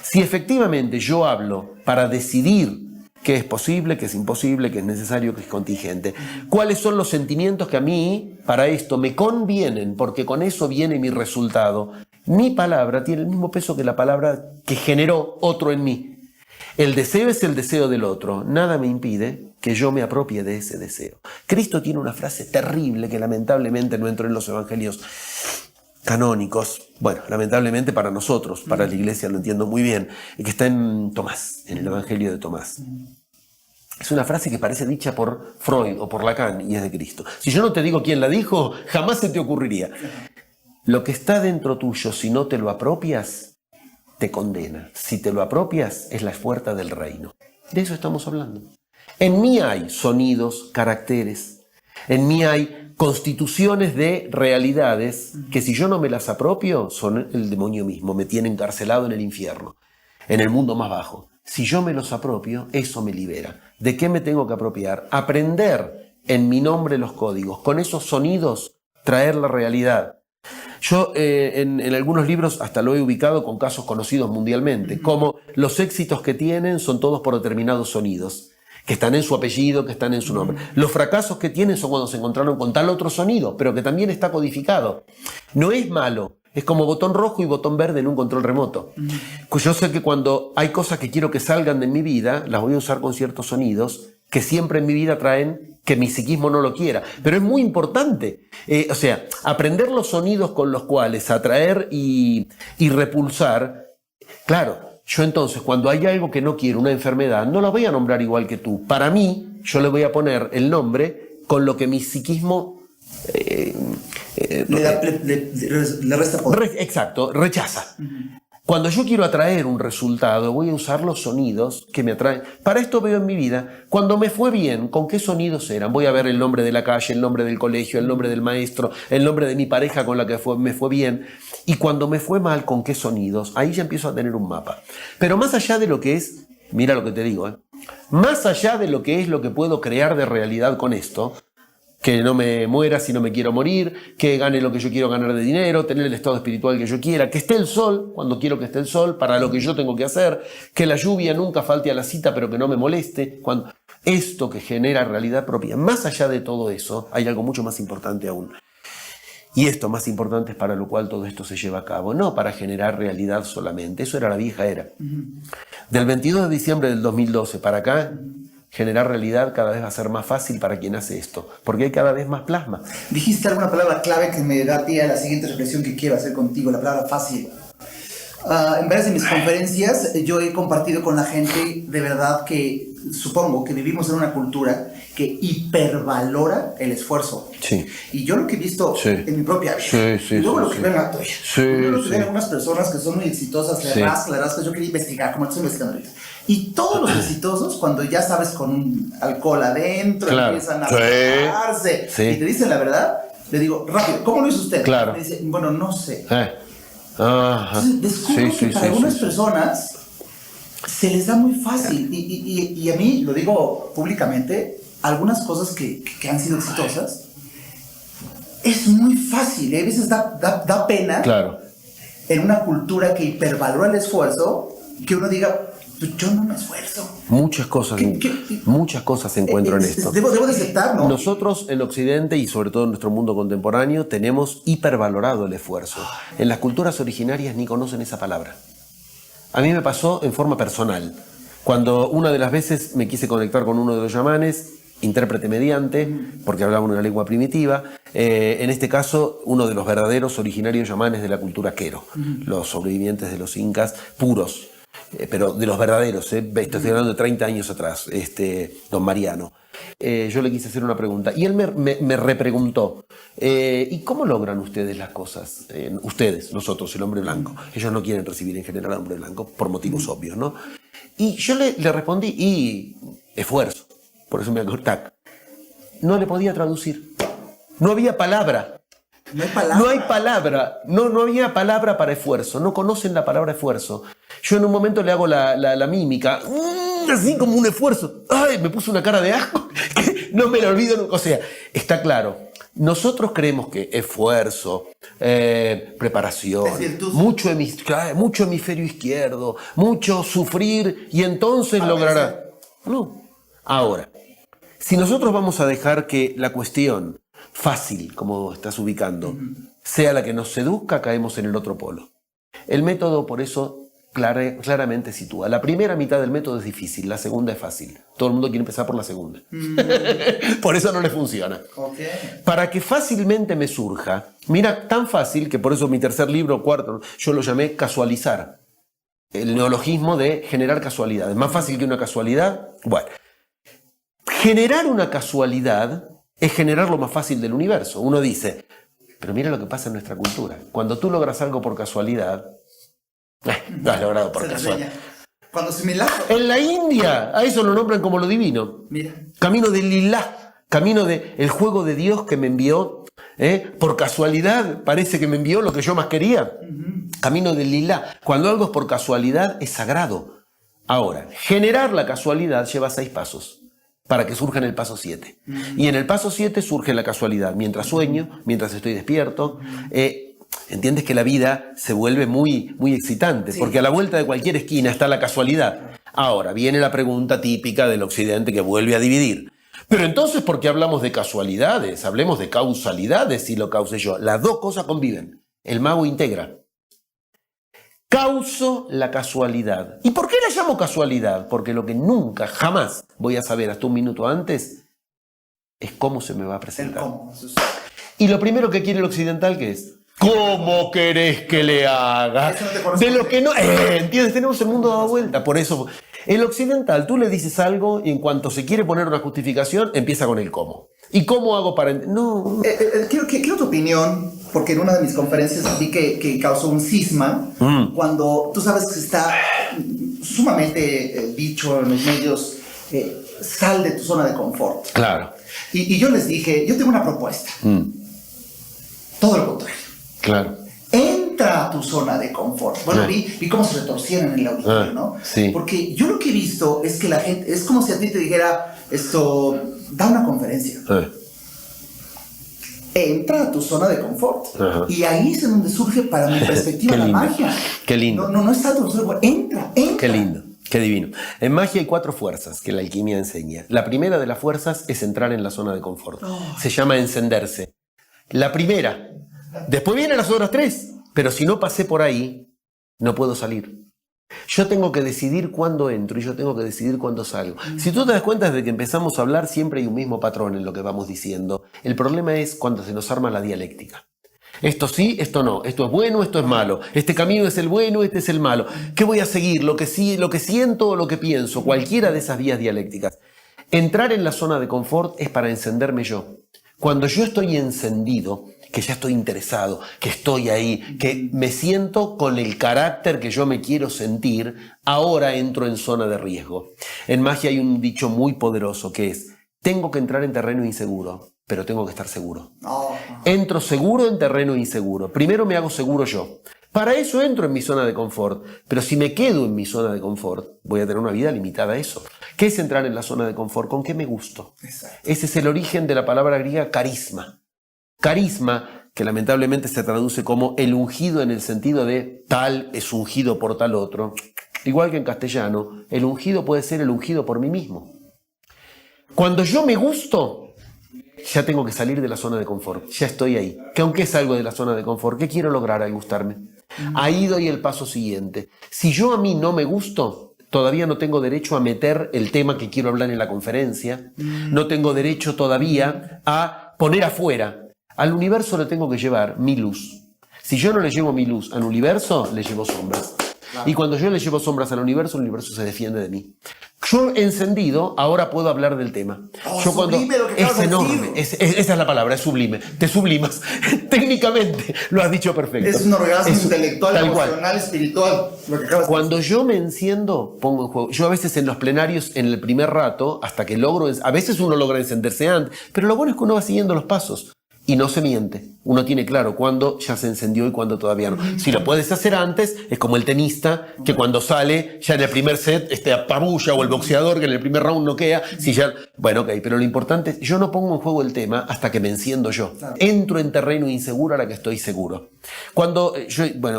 Si efectivamente yo hablo para decidir qué es posible, qué es imposible, qué es necesario, qué es contingente, cuáles son los sentimientos que a mí, para esto, me convienen, porque con eso viene mi resultado, Mi palabra tiene el mismo peso que la palabra que generó otro en mí. El deseo es el deseo del otro. Nada me impide que yo me apropie de ese deseo. Cristo tiene una frase terrible que lamentablemente no entró en los evangelios canónicos. Bueno, lamentablemente para nosotros, para la iglesia lo entiendo muy bien, que está en Tomás, en el evangelio de Tomás. Es una frase que parece dicha por Freud o por Lacan y es de Cristo. Si yo no te digo quién la dijo, jamás se te ocurriría. Lo que está dentro tuyo, si no te lo apropias, te condena. Si te lo apropias, es la puerta del reino. De eso estamos hablando. En mí hay sonidos, caracteres. En mí hay constituciones de realidades que si yo no me las apropio, son el demonio mismo. Me tiene encarcelado en el infierno, en el mundo más bajo. Si yo me los apropio, eso me libera. ¿De qué me tengo que apropiar? Aprender en mi nombre los códigos. Con esos sonidos, traer la realidad. Yo en algunos libros hasta lo he ubicado con casos conocidos mundialmente, como los éxitos que tienen son todos por determinados sonidos, que están en su apellido, que están en su nombre. Los fracasos que tienen son cuando se encontraron con tal otro sonido, pero que también está codificado. No es malo, es como botón rojo y botón verde en un control remoto. Pues yo sé que cuando hay cosas que quiero que salgan de mi vida, las voy a usar con ciertos sonidos que siempre en mi vida traen que mi psiquismo no lo quiera. Pero es muy importante, aprender los sonidos con los cuales atraer y repulsar. Claro, yo entonces cuando hay algo que no quiero, una enfermedad, no la voy a nombrar igual que tú. Para mí, yo le voy a poner el nombre con lo que mi psiquismo le resta poder. Exacto, rechaza. Cuando yo quiero atraer un resultado, voy a usar los sonidos que me atraen. Para esto veo en mi vida, cuando me fue bien, ¿con qué sonidos eran? Voy a ver el nombre de la calle, el nombre del colegio, el nombre del maestro, el nombre de mi pareja con la que me fue bien. Y cuando me fue mal, ¿con qué sonidos? Ahí ya empiezo a tener un mapa. Pero más allá de lo que es, mira lo que te digo, más allá de lo que es lo que puedo crear de realidad con esto, que no me muera si no me quiero morir, que gane lo que yo quiero ganar de dinero, tener el estado espiritual que yo quiera, que esté el sol cuando quiero que esté el sol, para lo que yo tengo que hacer, que la lluvia nunca falte a la cita pero que no me moleste. Cuando esto que genera realidad propia, más allá de todo eso, hay algo mucho más importante aún. Y esto más importante es para lo cual todo esto se lleva a cabo, no para generar realidad solamente. Eso era la vieja era. Del 22 de diciembre del 2012 para acá, generar realidad cada vez va a ser más fácil para quien hace esto, porque hay cada vez más plasma. Dijiste alguna palabra clave que me da pie a la siguiente reflexión que quiero hacer contigo, la palabra fácil. En varias de mis conferencias yo he compartido con la gente de verdad que supongo que vivimos en una cultura que hipervalora el esfuerzo. Sí. Y yo lo que he visto en mi propia vida, y luego lo que veo en la tuya, yo lo que veo en algunas personas que son muy exitosas, le rascas, yo quería investigar, como estoy investigando ahorita. Y todos los exitosos, cuando ya sabes con un alcohol adentro, empiezan a relajarse y te dicen la verdad, le digo, rápido, ¿cómo lo hizo usted? Claro. Me dice, bueno, no sé. Ajá. Entonces descubro que para algunas personas se les da muy fácil. Y a mí, lo digo públicamente, algunas cosas que han sido exitosas, es muy fácil. A veces da pena en una cultura que hipervalora el esfuerzo, que uno diga, pues yo no me esfuerzo. Muchas cosas encuentro en esto. Debo de aceptar, ¿no? Nosotros en Occidente y sobre todo en nuestro mundo contemporáneo tenemos hipervalorado el esfuerzo. En las culturas originarias ni conocen esa palabra. A mí me pasó en forma personal. Cuando una de las veces me quise conectar con uno de los yamanes, intérprete mediante, porque hablaba una lengua primitiva, en este caso uno de los verdaderos originarios yamanes de la cultura quero, los sobrevivientes de los incas puros. Pero de los verdaderos, estoy hablando de 30 años atrás, don Mariano. Yo le quise hacer una pregunta y él me repreguntó, ¿y cómo logran ustedes las cosas? Ustedes, nosotros, el hombre blanco. Ellos no quieren recibir en general al hombre blanco por motivos obvios, ¿no? Y yo le respondí, y esfuerzo, por eso me acordé. No le podía traducir, no había palabra. No hay palabra. No hay palabra, no había palabra para esfuerzo, no conocen la palabra esfuerzo. Yo en un momento le hago la mímica, así como un esfuerzo. ¡Ay! Me puso una cara de asco, no me lo olvido nunca. O sea, está claro, nosotros creemos que esfuerzo, preparación, mucho hemisferio izquierdo, mucho sufrir y entonces logrará. No. Ahora, si nosotros vamos a dejar que la cuestión fácil, como estás ubicando, sea la que nos seduzca, caemos en el otro polo. El método, por eso, claramente sitúa. La primera mitad del método es difícil, la segunda es fácil. Todo el mundo quiere empezar por la segunda. Por eso no le funciona. Okay. Para que fácilmente me surja, mira, tan fácil que por eso mi tercer libro, cuarto, yo lo llamé casualizar. El neologismo de generar casualidades. Más fácil que una casualidad. Bueno, generar una casualidad es generar lo más fácil del universo. Uno dice, pero mira lo que pasa en nuestra cultura. Cuando tú logras algo por casualidad, lo has logrado por casualidad. Cuando se me laja. En la India, a eso lo nombran como lo divino. Mira. Camino del lilá, camino del juego de Dios que me envió. Por casualidad, parece que me envió lo que yo más quería. Camino del lilá. Cuando algo es por casualidad, es sagrado. Ahora, generar la casualidad lleva 6 pasos para que surja en el paso 7. Y en el paso 7 surge la casualidad. Mientras sueño, mientras estoy despierto. Entiendes que la vida se vuelve muy, muy excitante, sí, porque a la vuelta de cualquier esquina está la casualidad. Ahora, viene la pregunta típica del occidente que vuelve a dividir. Pero entonces, ¿por qué hablamos de casualidades? Hablemos de causalidades si lo causé yo. Las dos cosas conviven. El mago integra. Causo la casualidad. ¿Y por qué la llamo casualidad? Porque lo que nunca, jamás voy a saber hasta un minuto antes es cómo se me va a presentar. Y lo primero que quiere el occidental, ¿qué es? ¿Cómo querés que le haga? De lo que no... ¿Entiendes? Tenemos el mundo dado vuelta. Por eso, el occidental, tú le dices algo y en cuanto se quiere poner una justificación, empieza con el cómo. ¿Y cómo hago para...? No. Quiero tu opinión, porque en una de mis conferencias vi que causó un cisma cuando tú sabes que está sumamente dicho en los medios, sal de tu zona de confort. Claro. Y yo les dije, yo tengo una propuesta. Todo lo contrario. Claro. Entra a tu zona de confort. Bueno, vi cómo se retorcieron en el auditorio, ¿no? Sí. Porque yo lo que he visto es que la gente, es como si a ti te dijera, da una conferencia. Entra a tu zona de confort. Ajá. Y ahí es donde surge, para mi perspectiva, la magia. Qué lindo. No está tu zona. Entra. Qué lindo. Qué divino. En magia hay 4 fuerzas que la alquimia enseña. La primera de las fuerzas es entrar en la zona de confort. Se llama encenderse. La primera. Después vienen las otras 3. Pero si no pasé por ahí, no puedo salir. Yo tengo que decidir cuándo entro y yo tengo que decidir cuándo salgo. Si tú te das cuenta, desde que empezamos a hablar siempre hay un mismo patrón en lo que vamos diciendo. El problema es cuando se nos arma la dialéctica. Esto sí, esto no. Esto es bueno, esto es malo. Este camino es el bueno, este es el malo. ¿Qué voy a seguir? ¿Lo que siento o lo que pienso? Cualquiera de esas vías dialécticas. Entrar en la zona de confort es para encenderme yo. Cuando yo estoy encendido, que ya estoy interesado, que estoy ahí, que me siento con el carácter que yo me quiero sentir, ahora entro en zona de riesgo. En magia hay un dicho muy poderoso que es, tengo que entrar en terreno inseguro, pero tengo que estar seguro. Entro seguro en terreno inseguro. Primero me hago seguro yo. Para eso entro en mi zona de confort. Pero si me quedo en mi zona de confort, voy a tener una vida limitada a eso. ¿Qué es entrar en la zona de confort? ¿Con qué me gusto? Exacto. Ese es el origen de la palabra griega carisma. Carisma, que lamentablemente se traduce como el ungido en el sentido de tal es ungido por tal otro. Igual que en castellano, el ungido puede ser el ungido por mí mismo. Cuando yo me gusto, ya tengo que salir de la zona de confort. Ya estoy ahí. Que aunque salgo de la zona de confort, ¿qué quiero lograr al gustarme? Ahí doy el paso siguiente. Si yo a mí no me gusto, todavía no tengo derecho a meter el tema que quiero hablar en la conferencia. No tengo derecho todavía a poner afuera. Al universo le tengo que llevar mi luz. Si yo no le llevo mi luz al universo, le llevo sombras. Claro. Y cuando yo le llevo sombras al universo, el universo se defiende de mí. Yo encendido, ahora puedo hablar del tema. Yo cuando es enorme, esa es la palabra, es sublime. Te sublimas. Técnicamente lo has dicho perfecto. Es un orgasmo intelectual, emocional, espiritual. Lo que acabas de cuando yo me enciendo, pongo en juego. Yo a veces en los plenarios, en el primer rato, hasta que logro, a veces uno logra encenderse antes, pero lo bueno es que uno va siguiendo los pasos. Y no se miente. Uno tiene claro cuándo ya se encendió y cuándo todavía no. Si lo puedes hacer antes, es como el tenista que cuando sale, ya en el primer set apabulla, o el boxeador que en el primer round noquea. Si ya, bueno, ok, pero lo importante es, yo no pongo en juego el tema hasta que me enciendo yo. Entro en terreno inseguro a la que estoy seguro. Cuando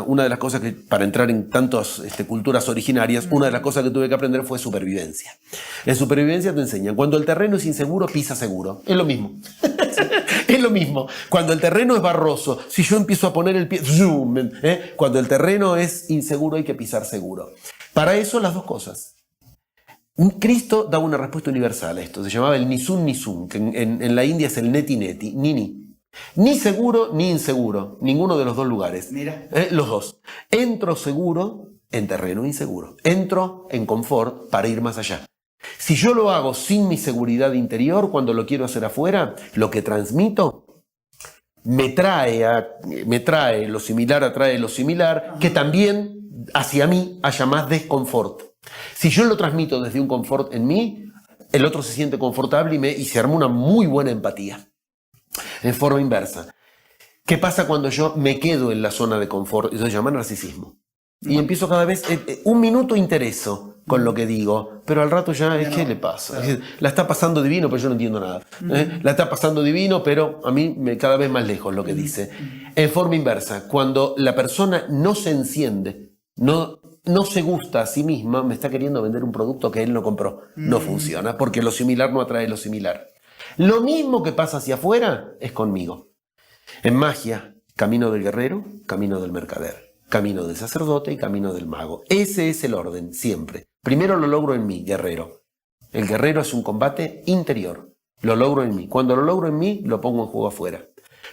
una de las cosas que, para entrar en tantas culturas originarias, una de las cosas que tuve que aprender fue supervivencia. En supervivencia te enseñan, cuando el terreno es inseguro, pisa seguro. Es lo mismo. Es lo mismo. Cuando el terreno es barroso, si yo empiezo a poner el pie, zoom, cuando el terreno es inseguro hay que pisar seguro. Para eso las dos cosas. Cristo daba una respuesta universal a esto, se llamaba el nisun nisun, que en la India es el neti neti, ni seguro ni inseguro, ninguno de los dos lugares. Mira. Los dos. Entro seguro en terreno inseguro. Entro en confort para ir más allá. Si yo lo hago sin mi seguridad interior, cuando lo quiero hacer afuera, lo que transmito me trae lo similar, atrae lo similar, que también hacia mí haya más desconfort. Si yo lo transmito desde un confort en mí, el otro se siente confortable y se arma una muy buena empatía. En forma inversa. ¿Qué pasa cuando yo me quedo en la zona de confort? Eso se llama narcisismo. Y empiezo cada vez, un minuto intereso con lo que digo, pero al rato ya, ¿qué le pasa? La está pasando divino, pero yo no entiendo nada. La está pasando divino, pero a mí cada vez más lejos lo que dice. En forma inversa, cuando la persona no se enciende, no se gusta a sí misma, me está queriendo vender un producto que él no compró. No funciona, porque lo similar no atrae lo similar. Lo mismo que pasa hacia afuera es conmigo. En magia, camino del guerrero, camino del mercader. Camino del sacerdote y camino del mago. Ese es el orden, siempre. Primero lo logro en mí, guerrero. El guerrero es un combate interior. Lo logro en mí. Cuando lo logro en mí, lo pongo en juego afuera.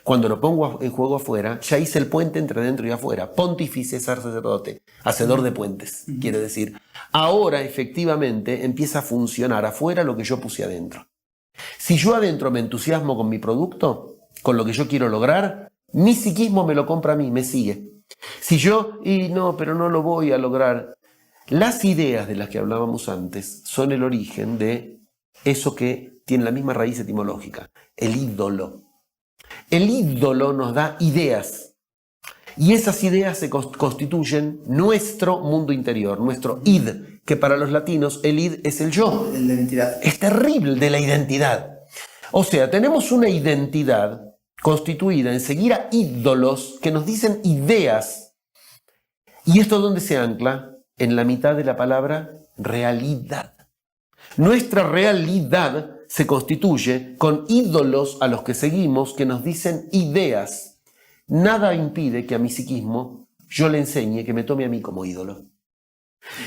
Cuando lo pongo en juego afuera, ya hice el puente entre dentro y afuera. Pontífice, sacerdote, hacedor de puentes. Quiere decir, ahora efectivamente empieza a funcionar afuera lo que yo puse adentro. Si yo adentro me entusiasmo con mi producto, con lo que yo quiero lograr, mi psiquismo me lo compra a mí, me sigue. Si yo, pero no lo voy a lograr. Las ideas de las que hablábamos antes son el origen de eso que tiene la misma raíz etimológica, el ídolo. El ídolo nos da ideas y esas ideas se constituyen nuestro mundo interior, nuestro id, que para los latinos el id es el yo. El de la identidad. Es terrible, de la identidad. O sea, tenemos una identidad constituida en seguir a ídolos que nos dicen ideas. ¿Y esto dónde se ancla? En la mitad de la palabra realidad. Nuestra realidad se constituye con ídolos a los que seguimos que nos dicen ideas. Nada impide que a mi psiquismo yo le enseñe que me tome a mí como ídolo.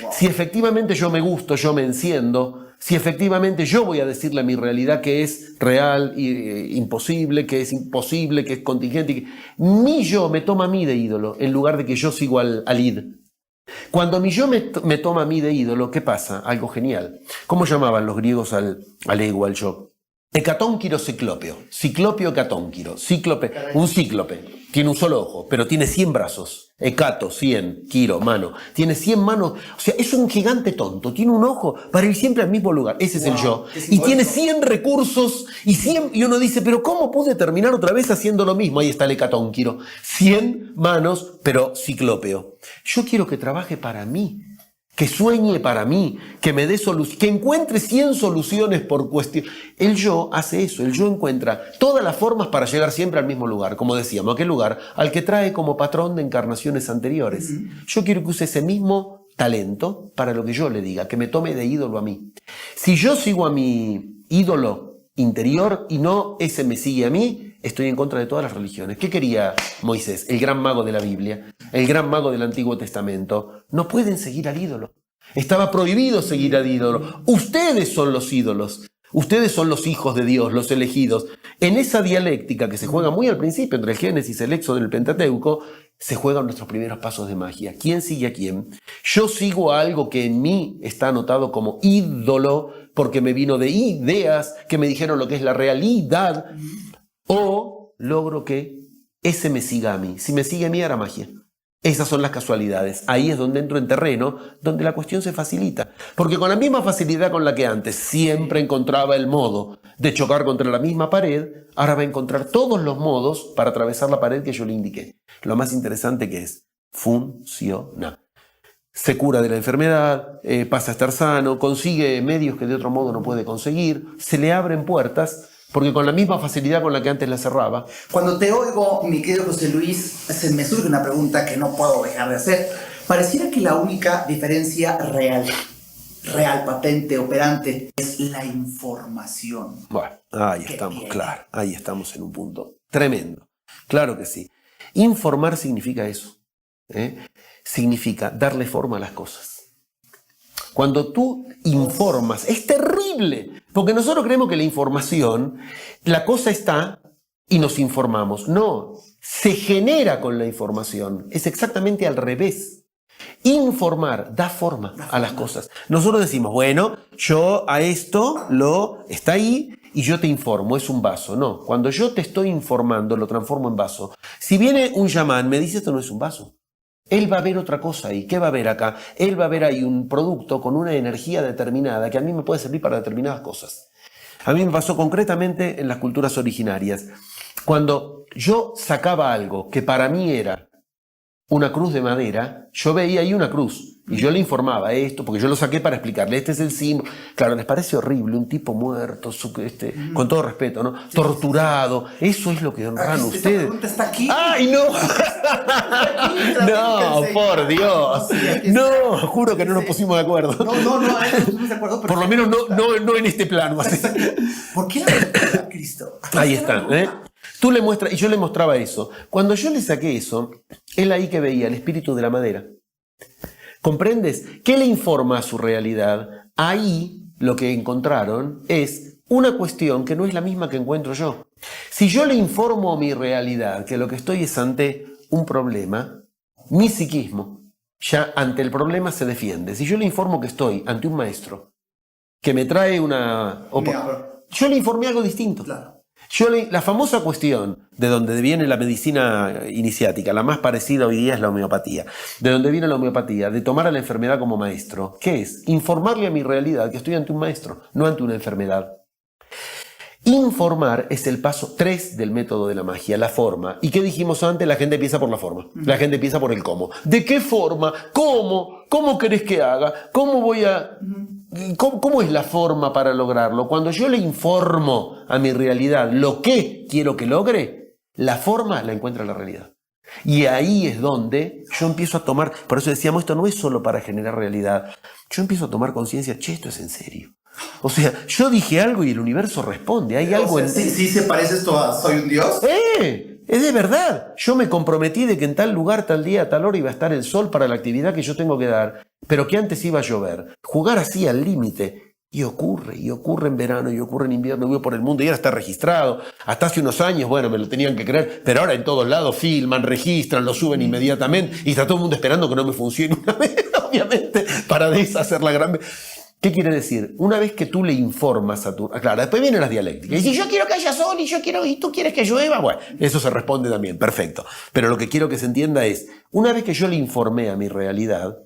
Wow. Si efectivamente yo me gusto, yo me enciendo, si efectivamente yo voy a decirle a mi realidad que es real, imposible, que es contingente, mi yo me toma a mí de ídolo en lugar de que yo sigo al id. Cuando mi yo me toma a mí de ídolo, ¿qué pasa? Algo genial. ¿Cómo llamaban los griegos al ego, al yo? Hecatónquiro ciclópeo. Ciclópeo hecatónquiro. Cíclope, un cíclope. Tiene un solo ojo, pero tiene 100 brazos. Hecato, 100, quiro, mano. Tiene 100 manos. O sea, es un gigante tonto. Tiene un ojo para ir siempre al mismo lugar. Ese es el yo. Y tiene 100 recursos y uno dice, pero ¿cómo pude terminar otra vez haciendo lo mismo? Ahí está el hecatónquiro. 100 manos, pero ciclópeo. Yo quiero que trabaje para mí. Que sueñe para mí, que me dé soluciones, que encuentre 100 soluciones por cuestión. El yo hace eso, el yo encuentra todas las formas para llegar siempre al mismo lugar, como decíamos, ¿a qué lugar? Al que trae como patrón de encarnaciones anteriores. Yo quiero que use ese mismo talento para lo que yo le diga, que me tome de ídolo a mí. Si yo sigo a mi ídolo interior y no ese me sigue a mí, estoy en contra de todas las religiones. ¿Qué quería Moisés, el gran mago de la Biblia, el gran mago del Antiguo Testamento? No pueden seguir al ídolo. Estaba prohibido seguir al ídolo. Ustedes son los ídolos. Ustedes son los hijos de Dios, los elegidos. En esa dialéctica que se juega muy al principio entre el Génesis, el Éxodo y el Pentateuco, se juegan nuestros primeros pasos de magia. ¿Quién sigue a quién? Yo sigo a algo que en mí está anotado como ídolo porque me vino de ideas que me dijeron lo que es la realidad. O logro que ese me siga a mí. Si me sigue a mí, hará magia. Esas son las casualidades. Ahí es donde entro en terreno, donde la cuestión se facilita. Porque con la misma facilidad con la que antes siempre encontraba el modo de chocar contra la misma pared, ahora va a encontrar todos los modos para atravesar la pared que yo le indiqué. Lo más interesante que es, funciona. Se cura de la enfermedad, pasa a estar sano, consigue medios que de otro modo no puede conseguir, se le abren puertas. Porque con la misma facilidad con la que antes la cerraba. Cuando te oigo, mi querido José Luis, se me surge una pregunta que no puedo dejar de hacer. Pareciera que la única diferencia real real, patente, operante, es la información. Bueno, ahí Qué estamos, bien. claro. Ahí estamos en un punto tremendo. Claro que sí. Informar significa eso. Significa darle forma a las cosas. Cuando tú informas, es terrible, porque nosotros creemos que la información, la cosa está y nos informamos. No, se genera con la información. Es exactamente al revés. Informar da forma a las cosas. Nosotros decimos, bueno, yo a esto está ahí y yo te informo, es un vaso. No, cuando yo te estoy informando, lo transformo en vaso. Si viene un chamán, me dice esto no es un vaso. Él va a ver otra cosa ahí. ¿Qué va a ver acá? Él va a ver ahí un producto con una energía determinada que a mí me puede servir para determinadas cosas. A mí me pasó concretamente en las culturas originarias. Cuando yo sacaba algo que para mí era una cruz de madera, yo veía ahí una cruz y yo le informaba esto, porque yo lo saqué para explicarle, este es el símbolo. Claro, les parece horrible, un tipo muerto, con todo respeto, ¿no? Torturado, eso es lo que honran ustedes. Esta pregunta está aquí. ¡Ay, no! No, por Dios. No, juro que no nos pusimos de acuerdo. No estamos de acuerdo. Por lo menos no en este plano. Así. ¿Por qué la pregunta, Cristo? Ahí está, Tú le muestras, y yo le mostraba eso. Cuando yo le saqué eso, él ahí que veía el espíritu de la madera. ¿Comprendes? ¿Qué le informa a su realidad? Ahí lo que encontraron es una cuestión que no es la misma que encuentro yo. Si yo le informo a mi realidad que lo que estoy es ante un problema, mi psiquismo ya ante el problema se defiende. Si yo le informo que estoy ante un maestro que me trae una... Yo le informé algo distinto. Claro. La famosa cuestión de donde viene la medicina iniciática, la más parecida hoy día es la homeopatía. De donde viene la homeopatía, de tomar a la enfermedad como maestro. ¿Qué es? Informarle a mi realidad que estoy ante un maestro, no ante una enfermedad. Informar es el paso 3 del método de la magia, la forma. ¿Y qué dijimos antes? La gente empieza por la forma. La gente empieza por el cómo. ¿De qué forma? ¿Cómo? ¿Cómo querés que haga? ¿Cómo voy a...? ¿Cómo es la forma para lograrlo? Cuando yo le informo a mi realidad lo que quiero que logre, la forma la encuentra la realidad. Y ahí es donde yo empiezo a tomar, por eso decíamos, esto no es solo para generar realidad. Yo empiezo a tomar conciencia, che, esto es en serio. O sea, yo dije algo y el universo responde. Hay algo en ti. ¿Sí se parece esto a Soy un Dios? Es de verdad. Yo me comprometí de que en tal lugar, tal día, tal hora iba a estar el sol para la actividad que yo tengo que dar, pero que antes iba a llover. Jugar así al límite. Y ocurre en verano, y ocurre en invierno, voy por el mundo y ahora está registrado. Hasta hace unos años, bueno, me lo tenían que creer, pero ahora en todos lados filman, registran, lo suben inmediatamente y está todo el mundo esperando que no me funcione una vez, obviamente, para deshacer la gran... ¿Qué quiere decir? Una vez que tú le informas a tu... Claro, después vienen las dialécticas. Y si yo quiero que haya sol y tú quieres que llueva, bueno, eso se responde también, perfecto. Pero lo que quiero que se entienda es, una vez que yo le informé a mi realidad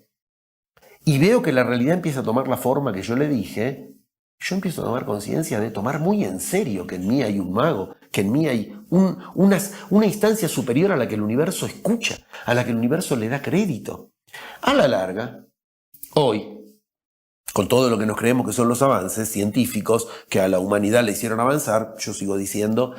y veo que la realidad empieza a tomar la forma que yo le dije, yo empiezo a tomar conciencia de tomar muy en serio que en mí hay un mago, que en mí hay una instancia superior a la que el universo escucha, a la que el universo le da crédito. A la larga, hoy, con todo lo que nos creemos que son los avances científicos que a la humanidad le hicieron avanzar, yo sigo diciendo,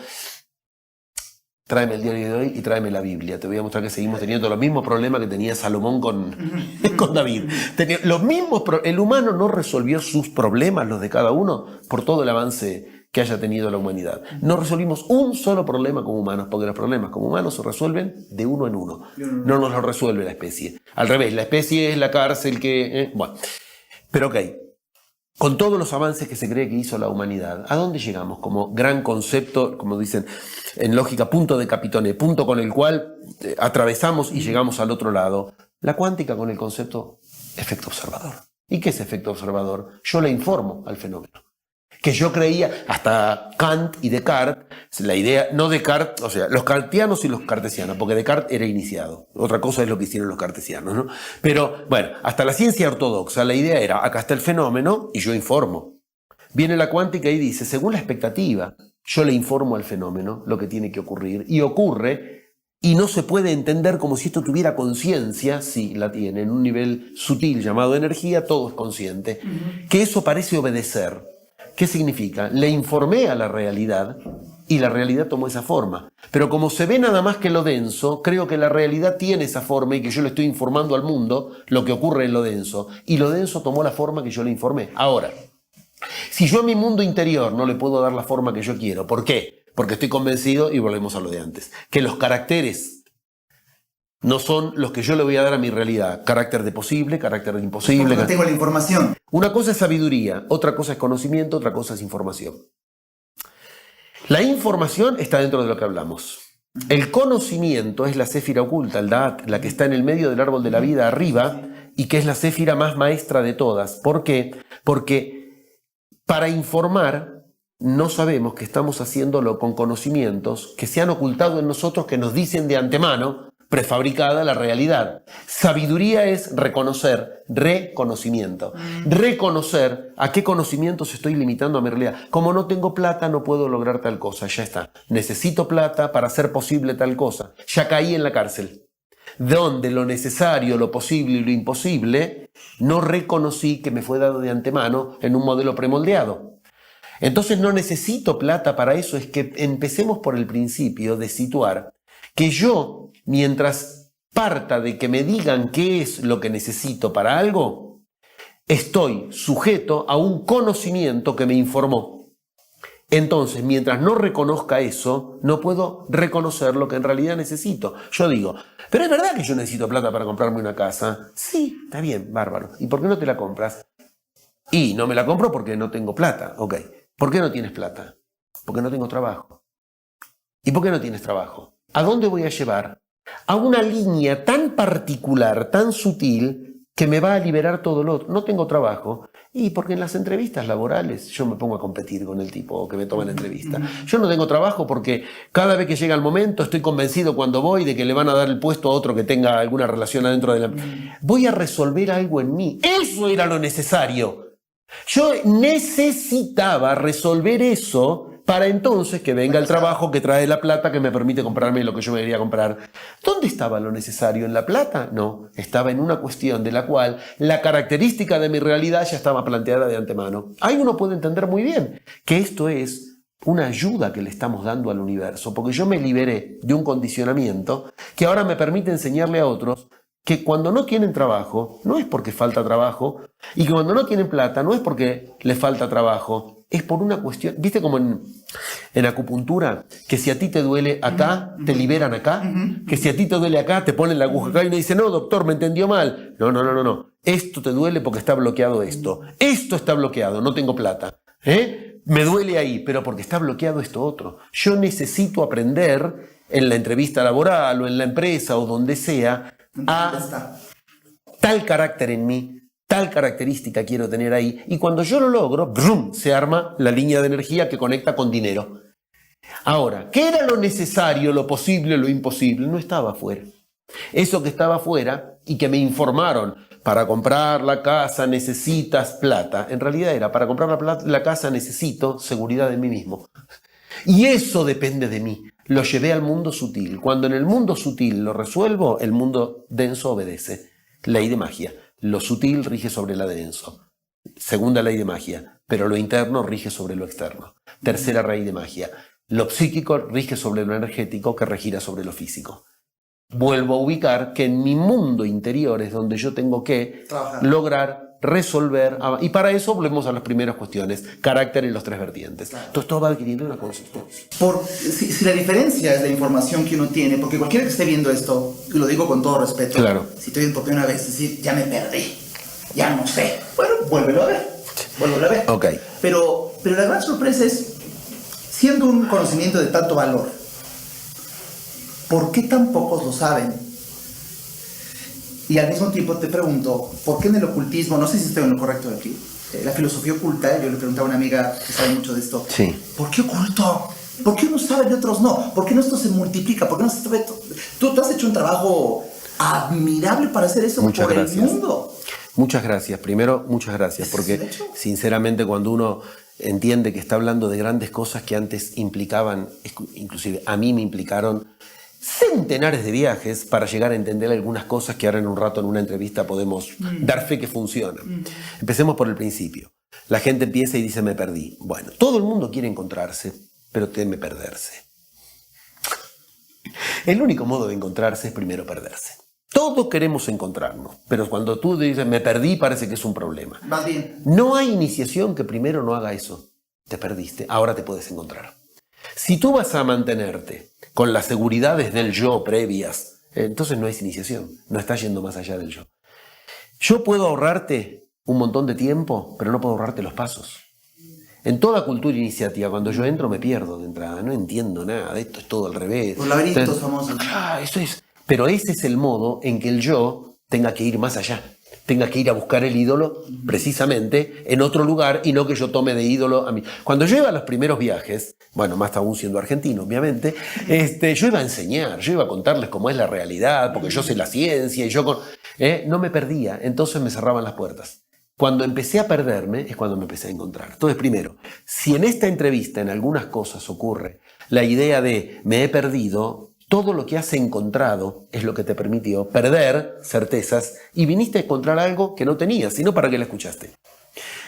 tráeme el diario de hoy y tráeme la Biblia. Te voy a mostrar que seguimos teniendo los mismos problemas que tenía Salomón con David. El humano no resolvió sus problemas, los de cada uno, por todo el avance que haya tenido la humanidad. No resolvimos un solo problema como humanos, porque los problemas como humanos se resuelven de uno en uno. No nos lo resuelve la especie. Al revés, la especie es la cárcel que... Bueno... Pero ok, con todos los avances que se cree que hizo la humanidad, ¿a dónde llegamos? Como gran concepto, como dicen en lógica, punto de Capitone, punto con el cual atravesamos y llegamos al otro lado. La cuántica con el concepto efecto observador. ¿Y qué es efecto observador? Yo le informo al fenómeno. Que yo creía, hasta Kant y Descartes, la idea, no Descartes, o sea, los kantianos y los cartesianos, porque Descartes era iniciado. Otra cosa es lo que hicieron los cartesianos, ¿no? Pero, bueno, hasta la ciencia ortodoxa, la idea era, acá está el fenómeno y yo informo. Viene la cuántica y dice, según la expectativa, yo le informo al fenómeno lo que tiene que ocurrir, y ocurre, y no se puede entender como si esto tuviera conciencia, sí, la tiene, en un nivel sutil llamado energía, todo es consciente, que eso parece obedecer. ¿Qué significa? Le informé a la realidad y la realidad tomó esa forma. Pero como se ve nada más que lo denso, creo que la realidad tiene esa forma y que yo le estoy informando al mundo lo que ocurre en lo denso. Y lo denso tomó la forma que yo le informé. Ahora, si yo a mi mundo interior no le puedo dar la forma que yo quiero, ¿por qué? Porque estoy convencido, y volvemos a lo de antes, que los caracteres no son los que yo le voy a dar a mi realidad. Carácter de posible, carácter de imposible. Porque no tengo la información. Una cosa es sabiduría, otra cosa es conocimiento, otra cosa es información. La información está dentro de lo que hablamos. El conocimiento es la céfira oculta, el Da'at, la que está en el medio del árbol de la vida arriba y que es la céfira más maestra de todas. ¿Por qué? Porque para informar no sabemos que estamos haciéndolo con conocimientos que se han ocultado en nosotros, que nos dicen de antemano, prefabricada la realidad. Sabiduría es reconocer, reconocimiento. Reconocer a qué conocimientos estoy limitando a mi realidad. Como no tengo plata, no puedo lograr tal cosa. Ya está. Necesito plata para hacer posible tal cosa. Ya caí en la cárcel. Donde lo necesario, lo posible y lo imposible, no reconocí que me fue dado de antemano en un modelo premoldeado. Entonces no necesito plata para eso. Es que empecemos por el principio de situar que yo, mientras parta de que me digan qué es lo que necesito para algo, estoy sujeto a un conocimiento que me informó. Entonces, mientras no reconozca eso, no puedo reconocer lo que en realidad necesito. Yo digo, pero es verdad que yo necesito plata para comprarme una casa. Sí, está bien, bárbaro. ¿Y por qué no te la compras? Y no me la compro porque no tengo plata. Ok. ¿Por qué no tienes plata? Porque no tengo trabajo. ¿Y por qué no tienes trabajo? ¿A dónde voy a llevar? A una línea tan particular, tan sutil, que me va a liberar todo lo otro. No tengo trabajo. Y porque en las entrevistas laborales yo me pongo a competir con el tipo que me toma la entrevista. Yo no tengo trabajo porque cada vez que llega el momento estoy convencido cuando voy de que le van a dar el puesto a otro que tenga alguna relación adentro de la... Voy a resolver algo en mí. Eso era lo necesario. Yo necesitaba resolver eso para entonces que venga el trabajo que trae la plata que me permite comprarme lo que yo me quería comprar. ¿Dónde estaba lo necesario? ¿En la plata? No, estaba en una cuestión de la cual la característica de mi realidad ya estaba planteada de antemano. Ahí uno puede entender muy bien que esto es una ayuda que le estamos dando al universo, porque yo me liberé de un condicionamiento que ahora me permite enseñarle a otros que cuando no tienen trabajo, no es porque falta trabajo, y que cuando no tienen plata, no es porque les falta trabajo, es por una cuestión, ¿viste como en acupuntura? Que si a ti te duele acá, te liberan acá, que si a ti te duele acá, te ponen la aguja acá y uno dice, no, doctor, me entendió mal. No. Esto te duele porque está bloqueado esto. Esto está bloqueado, no tengo plata. Me duele ahí, pero porque está bloqueado esto otro. Yo necesito aprender en la entrevista laboral o en la empresa o donde sea, a tal carácter en mí, tal característica quiero tener ahí, y cuando yo lo logro, ¡brum!, se arma la línea de energía que conecta con dinero. Ahora, ¿qué era lo necesario, lo posible, lo imposible? No estaba afuera. Eso que estaba afuera y que me informaron, para comprar la casa necesitas plata, en realidad era, para comprar la casa necesito seguridad en mí mismo. Y eso depende de mí. Lo llevé al mundo sutil. Cuando en el mundo sutil lo resuelvo, el mundo denso obedece. Ley de magia. Lo sutil rige sobre la denso. Segunda ley de magia. Pero lo interno rige sobre lo externo. Tercera ley de magia. Lo psíquico rige sobre lo energético que regira sobre lo físico. Vuelvo a ubicar que en mi mundo interior es donde yo tengo que lograr resolver, y para eso volvemos a las primeras cuestiones, carácter en los tres vertientes. Entonces todo va adquiriendo una consistencia. Si la diferencia es la información que uno tiene, porque cualquiera que esté viendo esto, y lo digo con todo respeto, claro, si te viendo por primera vez, decir, ya me perdí, ya no sé, bueno, vuélvelo a ver, Okay. Pero la gran sorpresa es, siendo un conocimiento de tanto valor, ¿por qué tan pocos lo saben? Y al mismo tiempo te pregunto, ¿por qué en el ocultismo, no sé si estoy en lo correcto de aquí, la filosofía oculta, yo le preguntaba a una amiga que sabe mucho de esto, sí, ¿por qué oculto? ¿Por qué unos saben y otros no? ¿Por qué no esto se multiplica? ¿Por qué no se sabe? Tú has hecho un trabajo admirable para hacer eso por el mundo. Muchas gracias. Primero, muchas gracias, porque sinceramente cuando uno entiende que está hablando de grandes cosas que antes implicaban, inclusive a mí me implicaron centenares de viajes para llegar a entender algunas cosas que ahora en un rato en una entrevista podemos dar fe que funcionan. Empecemos por el principio. La gente empieza y dice, me perdí. Bueno, todo el mundo quiere encontrarse, pero teme perderse. El único modo de encontrarse es primero perderse. Todos queremos encontrarnos, pero cuando tú dices, me perdí, parece que es un problema. Más bien. No hay iniciación que primero no haga eso. Te perdiste, ahora te puedes encontrar. Si tú vas a mantenerte con las seguridades del yo previas, entonces no es iniciación, no estás yendo más allá del yo. Yo puedo ahorrarte un montón de tiempo, pero no puedo ahorrarte los pasos. En toda cultura iniciativa, cuando yo entro me pierdo de entrada, no entiendo nada, de esto es todo al revés. Los laberintos famosos. Eso es. Pero ese es el modo en que el yo tenga que ir más allá, tenga que ir a buscar el ídolo precisamente en otro lugar y no que yo tome de ídolo a mí. Cuando yo iba a los primeros viajes, bueno, más aún siendo argentino, obviamente, yo iba a enseñar, yo iba a contarles cómo es la realidad, porque yo sé la ciencia y yo no me perdía, entonces me cerraban las puertas. Cuando empecé a perderme es cuando me empecé a encontrar. Entonces, primero, si en esta entrevista en algunas cosas ocurre la idea de me he perdido, todo lo que has encontrado es lo que te permitió perder certezas y viniste a encontrar algo que no tenías, sino para qué la escuchaste.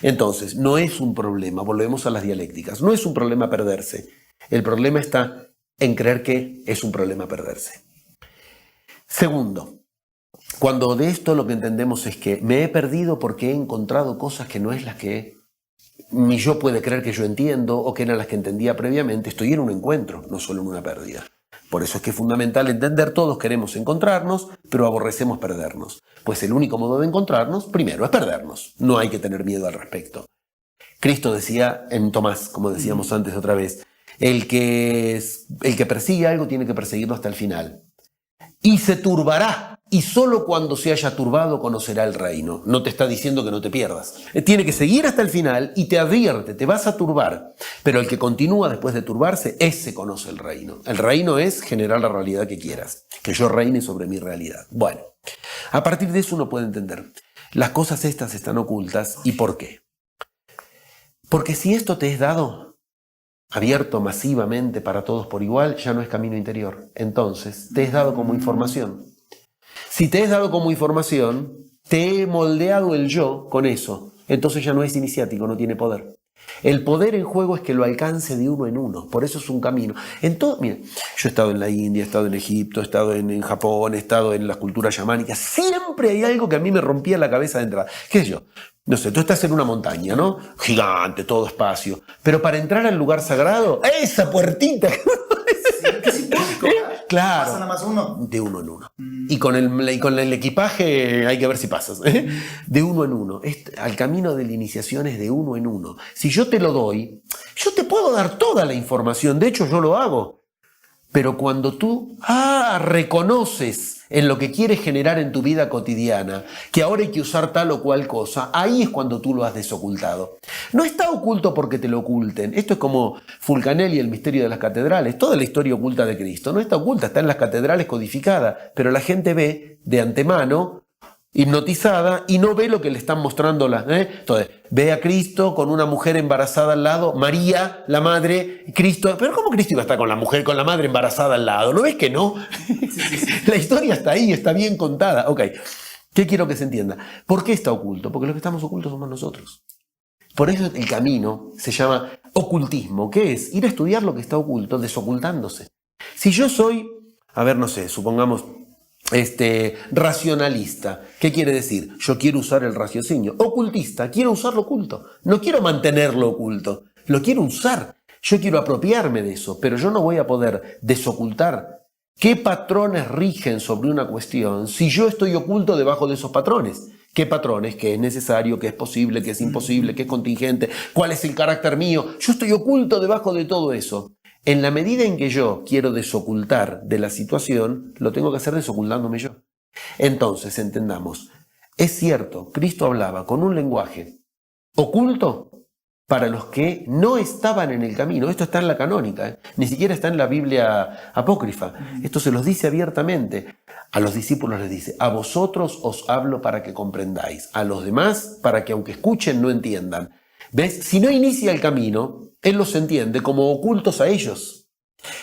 Entonces, no es un problema, volvemos a las dialécticas, no es un problema perderse. El problema está en creer que es un problema perderse. Segundo, cuando de esto lo que entendemos es que me he perdido porque he encontrado cosas que no es las que mi yo puede creer que yo entiendo o que eran las que entendía previamente, estoy en un encuentro, no solo en una pérdida. Por eso es que es fundamental entender, todos queremos encontrarnos, pero aborrecemos perdernos. Pues el único modo de encontrarnos, primero, es perdernos. No hay que tener miedo al respecto. Cristo decía en Tomás, como decíamos antes otra vez, el que persigue algo tiene que perseguirlo hasta el final. Y se turbará, y solo cuando se haya turbado conocerá el reino. No te está diciendo que no te pierdas. Tiene que seguir hasta el final y te advierte, te vas a turbar. Pero el que continúa después de turbarse, ese conoce el reino. El reino es generar la realidad que quieras, que yo reine sobre mi realidad. Bueno, a partir de eso uno puede entender. Las cosas estas están ocultas, ¿y por qué? Porque si esto te es dado, abierto masivamente para todos por igual, ya no es camino interior. Entonces, te es dado como información. Si te es dado como información, te he moldeado el yo con eso. Entonces ya no es iniciático, no tiene poder. El poder en juego es que lo alcance de uno en uno. Por eso es un camino. Mira, yo he estado en la India, he estado en Egipto, he estado en Japón, he estado en las culturas chamánicas. Siempre hay algo que a mí me rompía la cabeza de entrada. ¿Qué sé yo? No sé, tú estás en una montaña, ¿no? Gigante, todo espacio. Pero para entrar al lugar sagrado, esa puertita. Sí, que es simbólico, ¿verdad? Claro. Pasa nada más uno. De uno en uno. Y con el equipaje hay que ver si pasas. De uno en uno. Al camino de la iniciación es de uno en uno. Si yo te lo doy, yo te puedo dar toda la información. De hecho, yo lo hago. Pero cuando tú reconoces en lo que quieres generar en tu vida cotidiana, que ahora hay que usar tal o cual cosa, ahí es cuando tú lo has desocultado. No está oculto porque te lo oculten. Esto es como Fulcanelli y el misterio de las catedrales. Toda la historia oculta de Cristo no está oculta, está en las catedrales codificada, pero la gente ve de antemano, hipnotizada, y no ve lo que le están mostrando Entonces, ve a Cristo con una mujer embarazada al lado, María, la madre, Cristo. Pero ¿cómo Cristo iba a estar con la mujer, con la madre embarazada al lado? ¿No ves que no? Sí. La historia está ahí, está bien contada. Ok, ¿qué quiero que se entienda? ¿Por qué está oculto? Porque los que estamos ocultos somos nosotros. Por eso el camino se llama ocultismo. ¿Qué es? Ir a estudiar lo que está oculto, desocultándose. Si yo soy, no sé, supongamos, racionalista, ¿qué quiere decir? Yo quiero usar el raciocinio. Ocultista, quiero usar lo oculto. No quiero mantenerlo oculto, lo quiero usar. Yo quiero apropiarme de eso, pero yo no voy a poder desocultar qué patrones rigen sobre una cuestión si yo estoy oculto debajo de esos patrones. ¿Qué patrones? ¿Qué es necesario? ¿Qué es posible? ¿Qué es imposible? ¿Qué es contingente? ¿Cuál es el carácter mío? Yo estoy oculto debajo de todo eso. En la medida en que yo quiero desocultar de la situación, lo tengo que hacer desocultándome yo. Entonces, entendamos, es cierto, Cristo hablaba con un lenguaje oculto para los que no estaban en el camino. Esto está en la canónica, ni siquiera está en la Biblia apócrifa. Esto se los dice abiertamente. A los discípulos les dice, a vosotros os hablo para que comprendáis, a los demás para que aunque escuchen no entiendan. ¿Ves? Si no inicia el camino, Él los entiende como ocultos a ellos.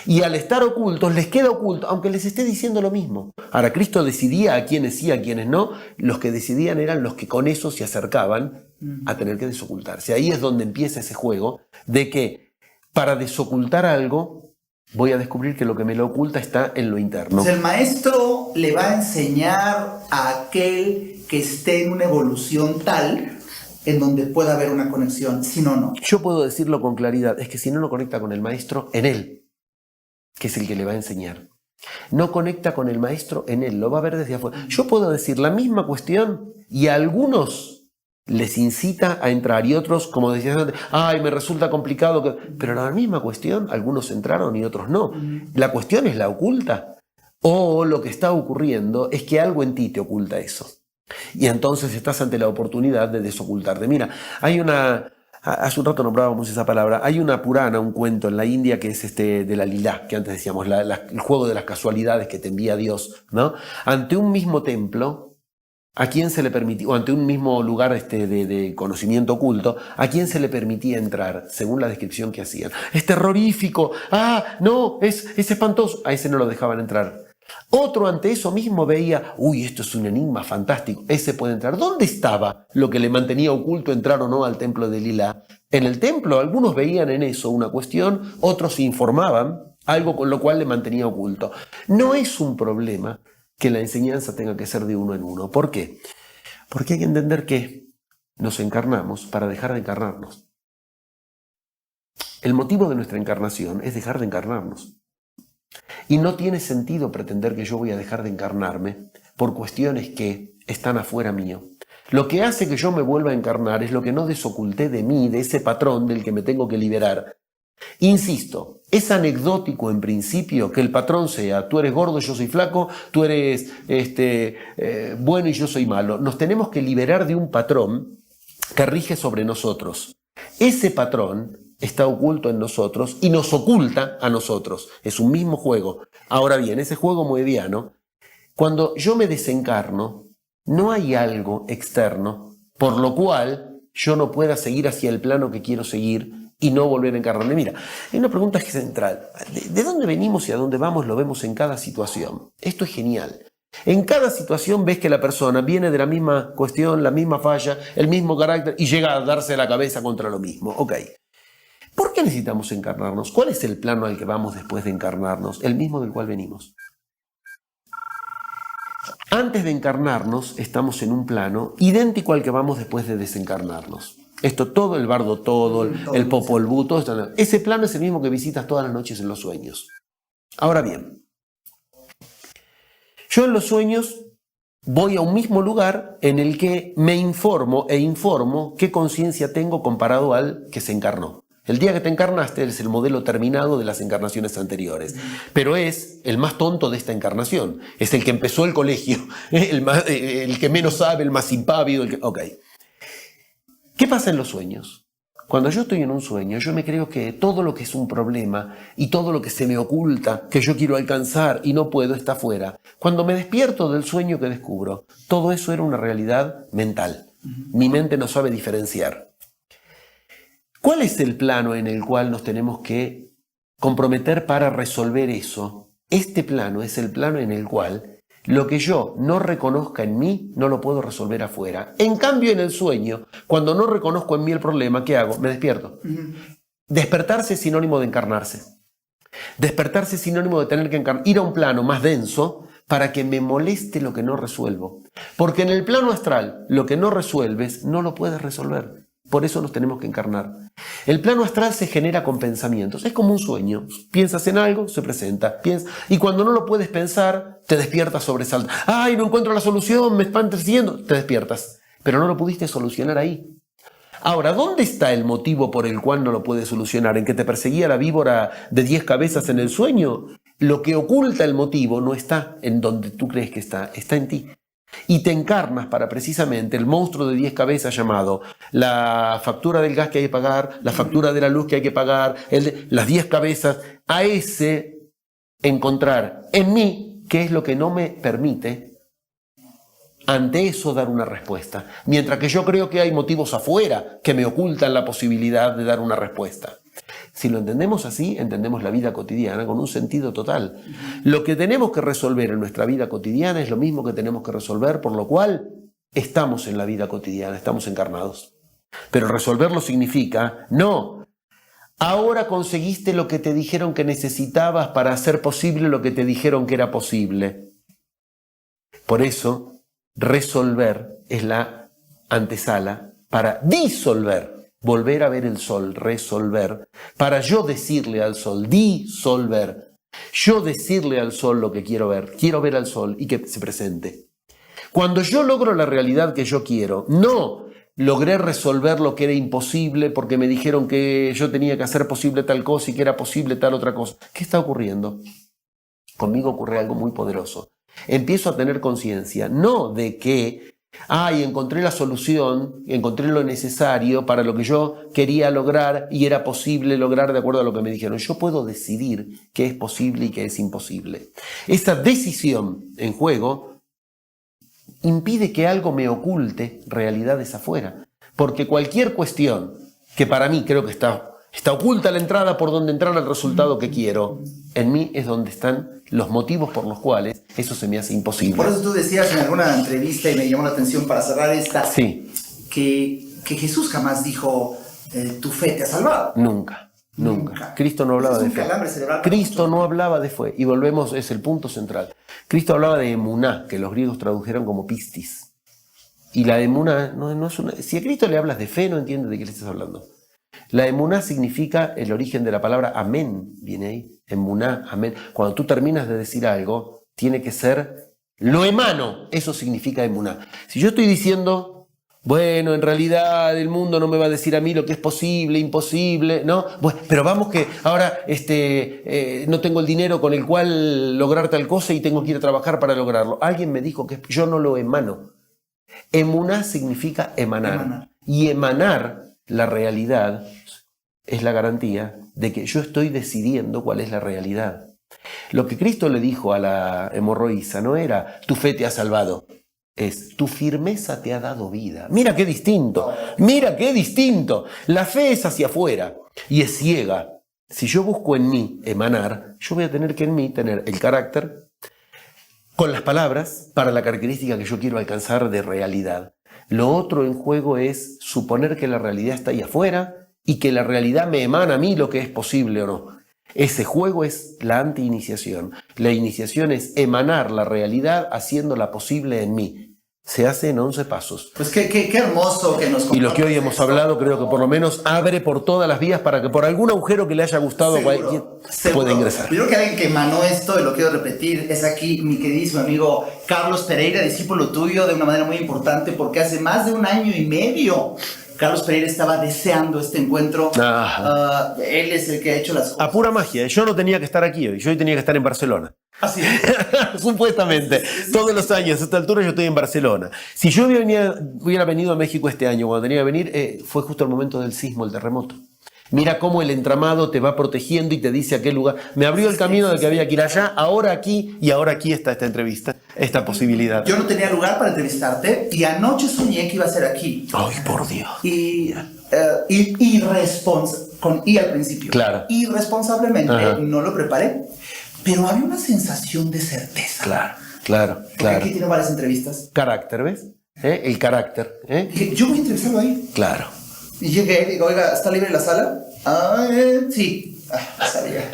Y al estar ocultos, les queda oculto, aunque les esté diciendo lo mismo. Ahora, Cristo decidía a quienes sí, a quienes no. Los que decidían eran los que con eso se acercaban a tener que desocultarse. Ahí es donde empieza ese juego de que para desocultar algo, voy a descubrir que lo que me lo oculta está en lo interno. Pues el maestro le va a enseñar a aquel que esté en una evolución tal en donde pueda haber una conexión, si no, no. Yo puedo decirlo con claridad, es que si no conecta con el maestro, en él, que es el que le va a enseñar. No conecta con el maestro en él, lo va a ver desde afuera. Yo puedo decir la misma cuestión y a algunos les incita a entrar y otros, como decías antes, ay, me resulta complicado. Pero la misma cuestión, algunos entraron y otros no. La cuestión es la oculta. O lo que está ocurriendo es que algo en ti te oculta eso. Y entonces estás ante la oportunidad de desocultarte. Mira, hay una... Hace un rato nombrábamos esa palabra. Hay una Purana, un cuento en la India que es de la Lilá, que antes decíamos, el juego de las casualidades que te envía Dios, ¿no? Ante un mismo templo, ¿a quién se le permitía, o ante un mismo lugar de conocimiento oculto, a quién se le permitía entrar, según la descripción que hacían? Es terrorífico, no, es espantoso. A ese no lo dejaban entrar. Otro ante eso mismo veía, uy, esto es un enigma fantástico, ese puede entrar. ¿Dónde estaba lo que le mantenía oculto entrar o no al templo de Lilá? En el templo, algunos veían en eso una cuestión, otros se informaban, algo con lo cual le mantenía oculto. No es un problema que la enseñanza tenga que ser de uno en uno. ¿Por qué? Porque hay que entender que nos encarnamos para dejar de encarnarnos. El motivo de nuestra encarnación es dejar de encarnarnos. Y no tiene sentido pretender que yo voy a dejar de encarnarme por cuestiones que están afuera mío. Lo que hace que yo me vuelva a encarnar es lo que no desoculté de mí, de ese patrón del que me tengo que liberar. Insisto, es anecdótico en principio que el patrón sea tú eres gordo, yo soy flaco, tú eres bueno y yo soy malo. Nos tenemos que liberar de un patrón que rige sobre nosotros. Ese patrón está oculto en nosotros y nos oculta a nosotros. Es un mismo juego. Ahora bien, ese juego moediano, cuando yo me desencarno, no hay algo externo por lo cual yo no pueda seguir hacia el plano que quiero seguir y no volver a encarnarme. Mira, hay una pregunta central. ¿De dónde venimos y a dónde vamos? Lo vemos en cada situación. Esto es genial. En cada situación ves que la persona viene de la misma cuestión, la misma falla, el mismo carácter y llega a darse la cabeza contra lo mismo. Ok. ¿Por qué necesitamos encarnarnos? ¿Cuál es el plano al que vamos después de encarnarnos? El mismo del cual venimos. Antes de encarnarnos estamos en un plano idéntico al que vamos después de desencarnarnos. Esto todo, el bardo todo, el Popol Vuh, todo esto. Ese plano es el mismo que visitas todas las noches en los sueños. Ahora bien, yo en los sueños voy a un mismo lugar en el que me informo qué conciencia tengo comparado al que se encarnó. El día que te encarnaste eres el modelo terminado de las encarnaciones anteriores, pero es el más tonto de esta encarnación, es el que empezó el colegio, el que menos sabe, el más impávido. Ok. ¿Qué pasa en los sueños? Cuando yo estoy en un sueño, yo me creo que todo lo que es un problema y todo lo que se me oculta, que yo quiero alcanzar y no puedo, está afuera. Cuando me despierto del sueño que descubro, todo eso era una realidad mental. Mi mente no sabe diferenciar. ¿Cuál es el plano en el cual nos tenemos que comprometer para resolver eso? Este plano es el plano en el cual lo que yo no reconozca en mí, no lo puedo resolver afuera. En cambio, en el sueño, cuando no reconozco en mí el problema, ¿qué hago? Me despierto. Despertarse es sinónimo de encarnarse. Despertarse es sinónimo de tener que ir a un plano más denso para que me moleste lo que no resuelvo. Porque en el plano astral, lo que no resuelves, no lo puedes resolver. Por eso nos tenemos que encarnar. El plano astral se genera con pensamientos. Es como un sueño. Piensas en algo, se presenta. Y cuando no lo puedes pensar, te despiertas sobresaltado. ¡Ay, no encuentro la solución! Me están persiguiendo. Te despiertas. Pero no lo pudiste solucionar ahí. Ahora, ¿dónde está el motivo por el cual no lo puedes solucionar? ¿En que te perseguía la víbora de 10 cabezas en el sueño? Lo que oculta el motivo no está en donde tú crees que está. Está en ti. Y te encarnas para precisamente el monstruo de 10 cabezas llamado la factura del gas que hay que pagar, la factura de la luz que hay que pagar, las 10 cabezas, a ese encontrar en mí qué es lo que no me permite ante eso dar una respuesta. Mientras que yo creo que hay motivos afuera que me ocultan la posibilidad de dar una respuesta. Si lo entendemos así, entendemos la vida cotidiana con un sentido total. Lo que tenemos que resolver en nuestra vida cotidiana es lo mismo que tenemos que resolver, por lo cual estamos en la vida cotidiana, estamos encarnados. Pero resolverlo significa, no, ahora conseguiste lo que te dijeron que necesitabas para hacer posible lo que te dijeron que era posible. Por eso, resolver es la antesala para disolver. Volver a ver el sol, resolver, para yo decirle al sol, disolver. Yo decirle al sol lo que quiero ver al sol y que se presente. Cuando yo logro la realidad que yo quiero, no logré resolver lo que era imposible porque me dijeron que yo tenía que hacer posible tal cosa y que era posible tal otra cosa. ¿Qué está ocurriendo? Conmigo ocurre algo muy poderoso. Empiezo a tener conciencia, no de que encontré la solución, encontré lo necesario para lo que yo quería lograr y era posible lograr de acuerdo a lo que me dijeron. Yo puedo decidir qué es posible y qué es imposible. Esa decisión en juego impide que algo me oculte realidades afuera. Porque cualquier cuestión que para mí creo que está oculta la entrada por donde entrar al resultado que quiero, en mí es donde están los motivos por los cuales eso se me hace imposible. Por eso tú decías en alguna entrevista, y me llamó la atención para cerrar esta, sí, que Jesús jamás dijo, tu fe te ha salvado. Nunca. Cristo no hablaba de fe. Cristo no hablaba de fe. Y volvemos, es el punto central. Cristo hablaba de emuná, que los griegos tradujeron como pistis. Y la emuná no es una... Si a Cristo le hablas de fe, no entiende de qué le estás hablando. La emuná significa el origen de la palabra amén, viene ahí, emuná, amén. Cuando tú terminas de decir algo, tiene que ser lo emano, eso significa emuná. Si yo estoy diciendo, bueno, en realidad el mundo no me va a decir a mí lo que es posible, imposible, ¿no? Bueno, pero vamos que ahora no tengo el dinero con el cual lograr tal cosa y tengo que ir a trabajar para lograrlo. Alguien me dijo que yo no lo emano. Emuná significa emanar. Y emanar la realidad es la garantía de que yo estoy decidiendo cuál es la realidad. Lo que Cristo le dijo a la hemorroísa no era tu fe te ha salvado, es tu firmeza te ha dado vida. Mira qué distinto, mira qué distinto. La fe es hacia afuera y es ciega. Si yo busco en mí emanar, yo voy a tener que en mí tener el carácter con las palabras para la característica que yo quiero alcanzar de realidad. Lo otro en juego es suponer que la realidad está ahí afuera y que la realidad me emana a mí lo que es posible o no. Ese juego es la anti-iniciación. La iniciación es emanar la realidad haciéndola posible en mí. Se hace en 11 pasos. Pues qué hermoso que nos... Y lo que hoy hemos hablado creo que por lo menos abre por todas las vías para que por algún agujero que le haya gustado cualquier pueda ingresar. Yo creo que alguien que emanó esto, y lo quiero repetir, es aquí mi queridísimo amigo Carlos Pereira, discípulo tuyo de una manera muy importante, porque hace más de 1 año y medio Carlos Pereira estaba deseando este encuentro. Él es el que ha hecho las cosas. A pura magia. Yo no tenía que estar aquí hoy. Yo hoy tenía que estar en Barcelona. Así es. Supuestamente. Todos los años, a esta altura yo estoy en Barcelona. Si yo hubiera venido a México este año, cuando tenía que venir, fue justo el momento del sismo, el terremoto. Mira cómo el entramado te va protegiendo y te dice a qué lugar. Me abrió el camino de que había que ir allá, ahora aquí, y ahora aquí está esta entrevista, esta posibilidad. Yo no tenía lugar para entrevistarte y anoche soñé que iba a ser aquí. ¡Ay, por Dios! Con I al principio. Claro. Irresponsablemente no lo preparé, pero había una sensación de certeza. Claro. Porque aquí tiene varias entrevistas. Carácter, ¿ves? El carácter. Dije, yo voy a entrevistarlo ahí. Claro. Y llegué y digo, oiga, ¿está libre la sala? Sí. Sabía.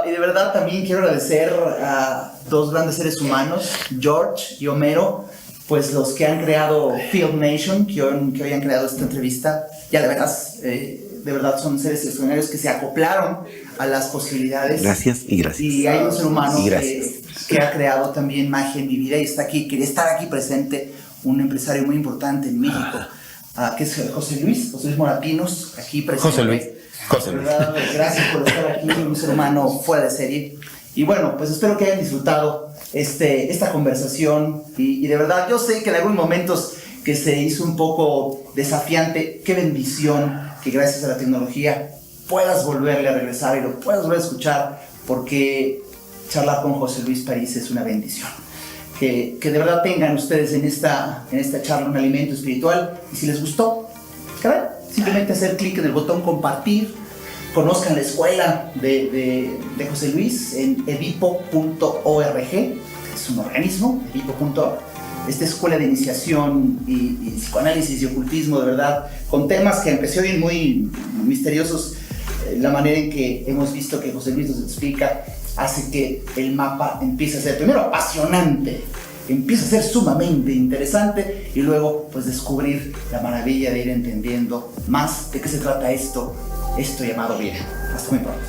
Y de verdad también quiero agradecer a 2 grandes seres humanos, George y Homero, pues los que han creado Field Nation, que hoy han creado esta entrevista. Ya de verdad son seres extraordinarios que se acoplaron a las posibilidades. Gracias y gracias. Y hay un ser humano que ha creado también magia en mi vida y está aquí, quería estar aquí presente, un empresario muy importante en México. Que es José Luis Morapinos, aquí presente. José Luis. Gracias por estar aquí, un ser humano fuera de serie. Y bueno, pues espero que hayan disfrutado esta conversación. Y de verdad, yo sé que en algunos momentos que se hizo un poco desafiante, qué bendición que gracias a la tecnología puedas volverle a regresar y lo puedas volver a escuchar, porque charlar con José Luis París es una bendición. Que de verdad tengan ustedes en esta charla un alimento espiritual. Y si les gustó, caray, simplemente hacer clic en el botón compartir, conozcan la escuela de José Luis en edipo.org, es un organismo, edipo.org. Esta escuela de iniciación y psicoanálisis y ocultismo, de verdad, con temas que aunque se oyen muy misteriosos, la manera en que hemos visto que José Luis nos explica hace que el mapa empiece a ser primero apasionante, empieza a ser sumamente interesante y luego pues descubrir la maravilla de ir entendiendo más de qué se trata esto llamado vida. Hasta muy pronto.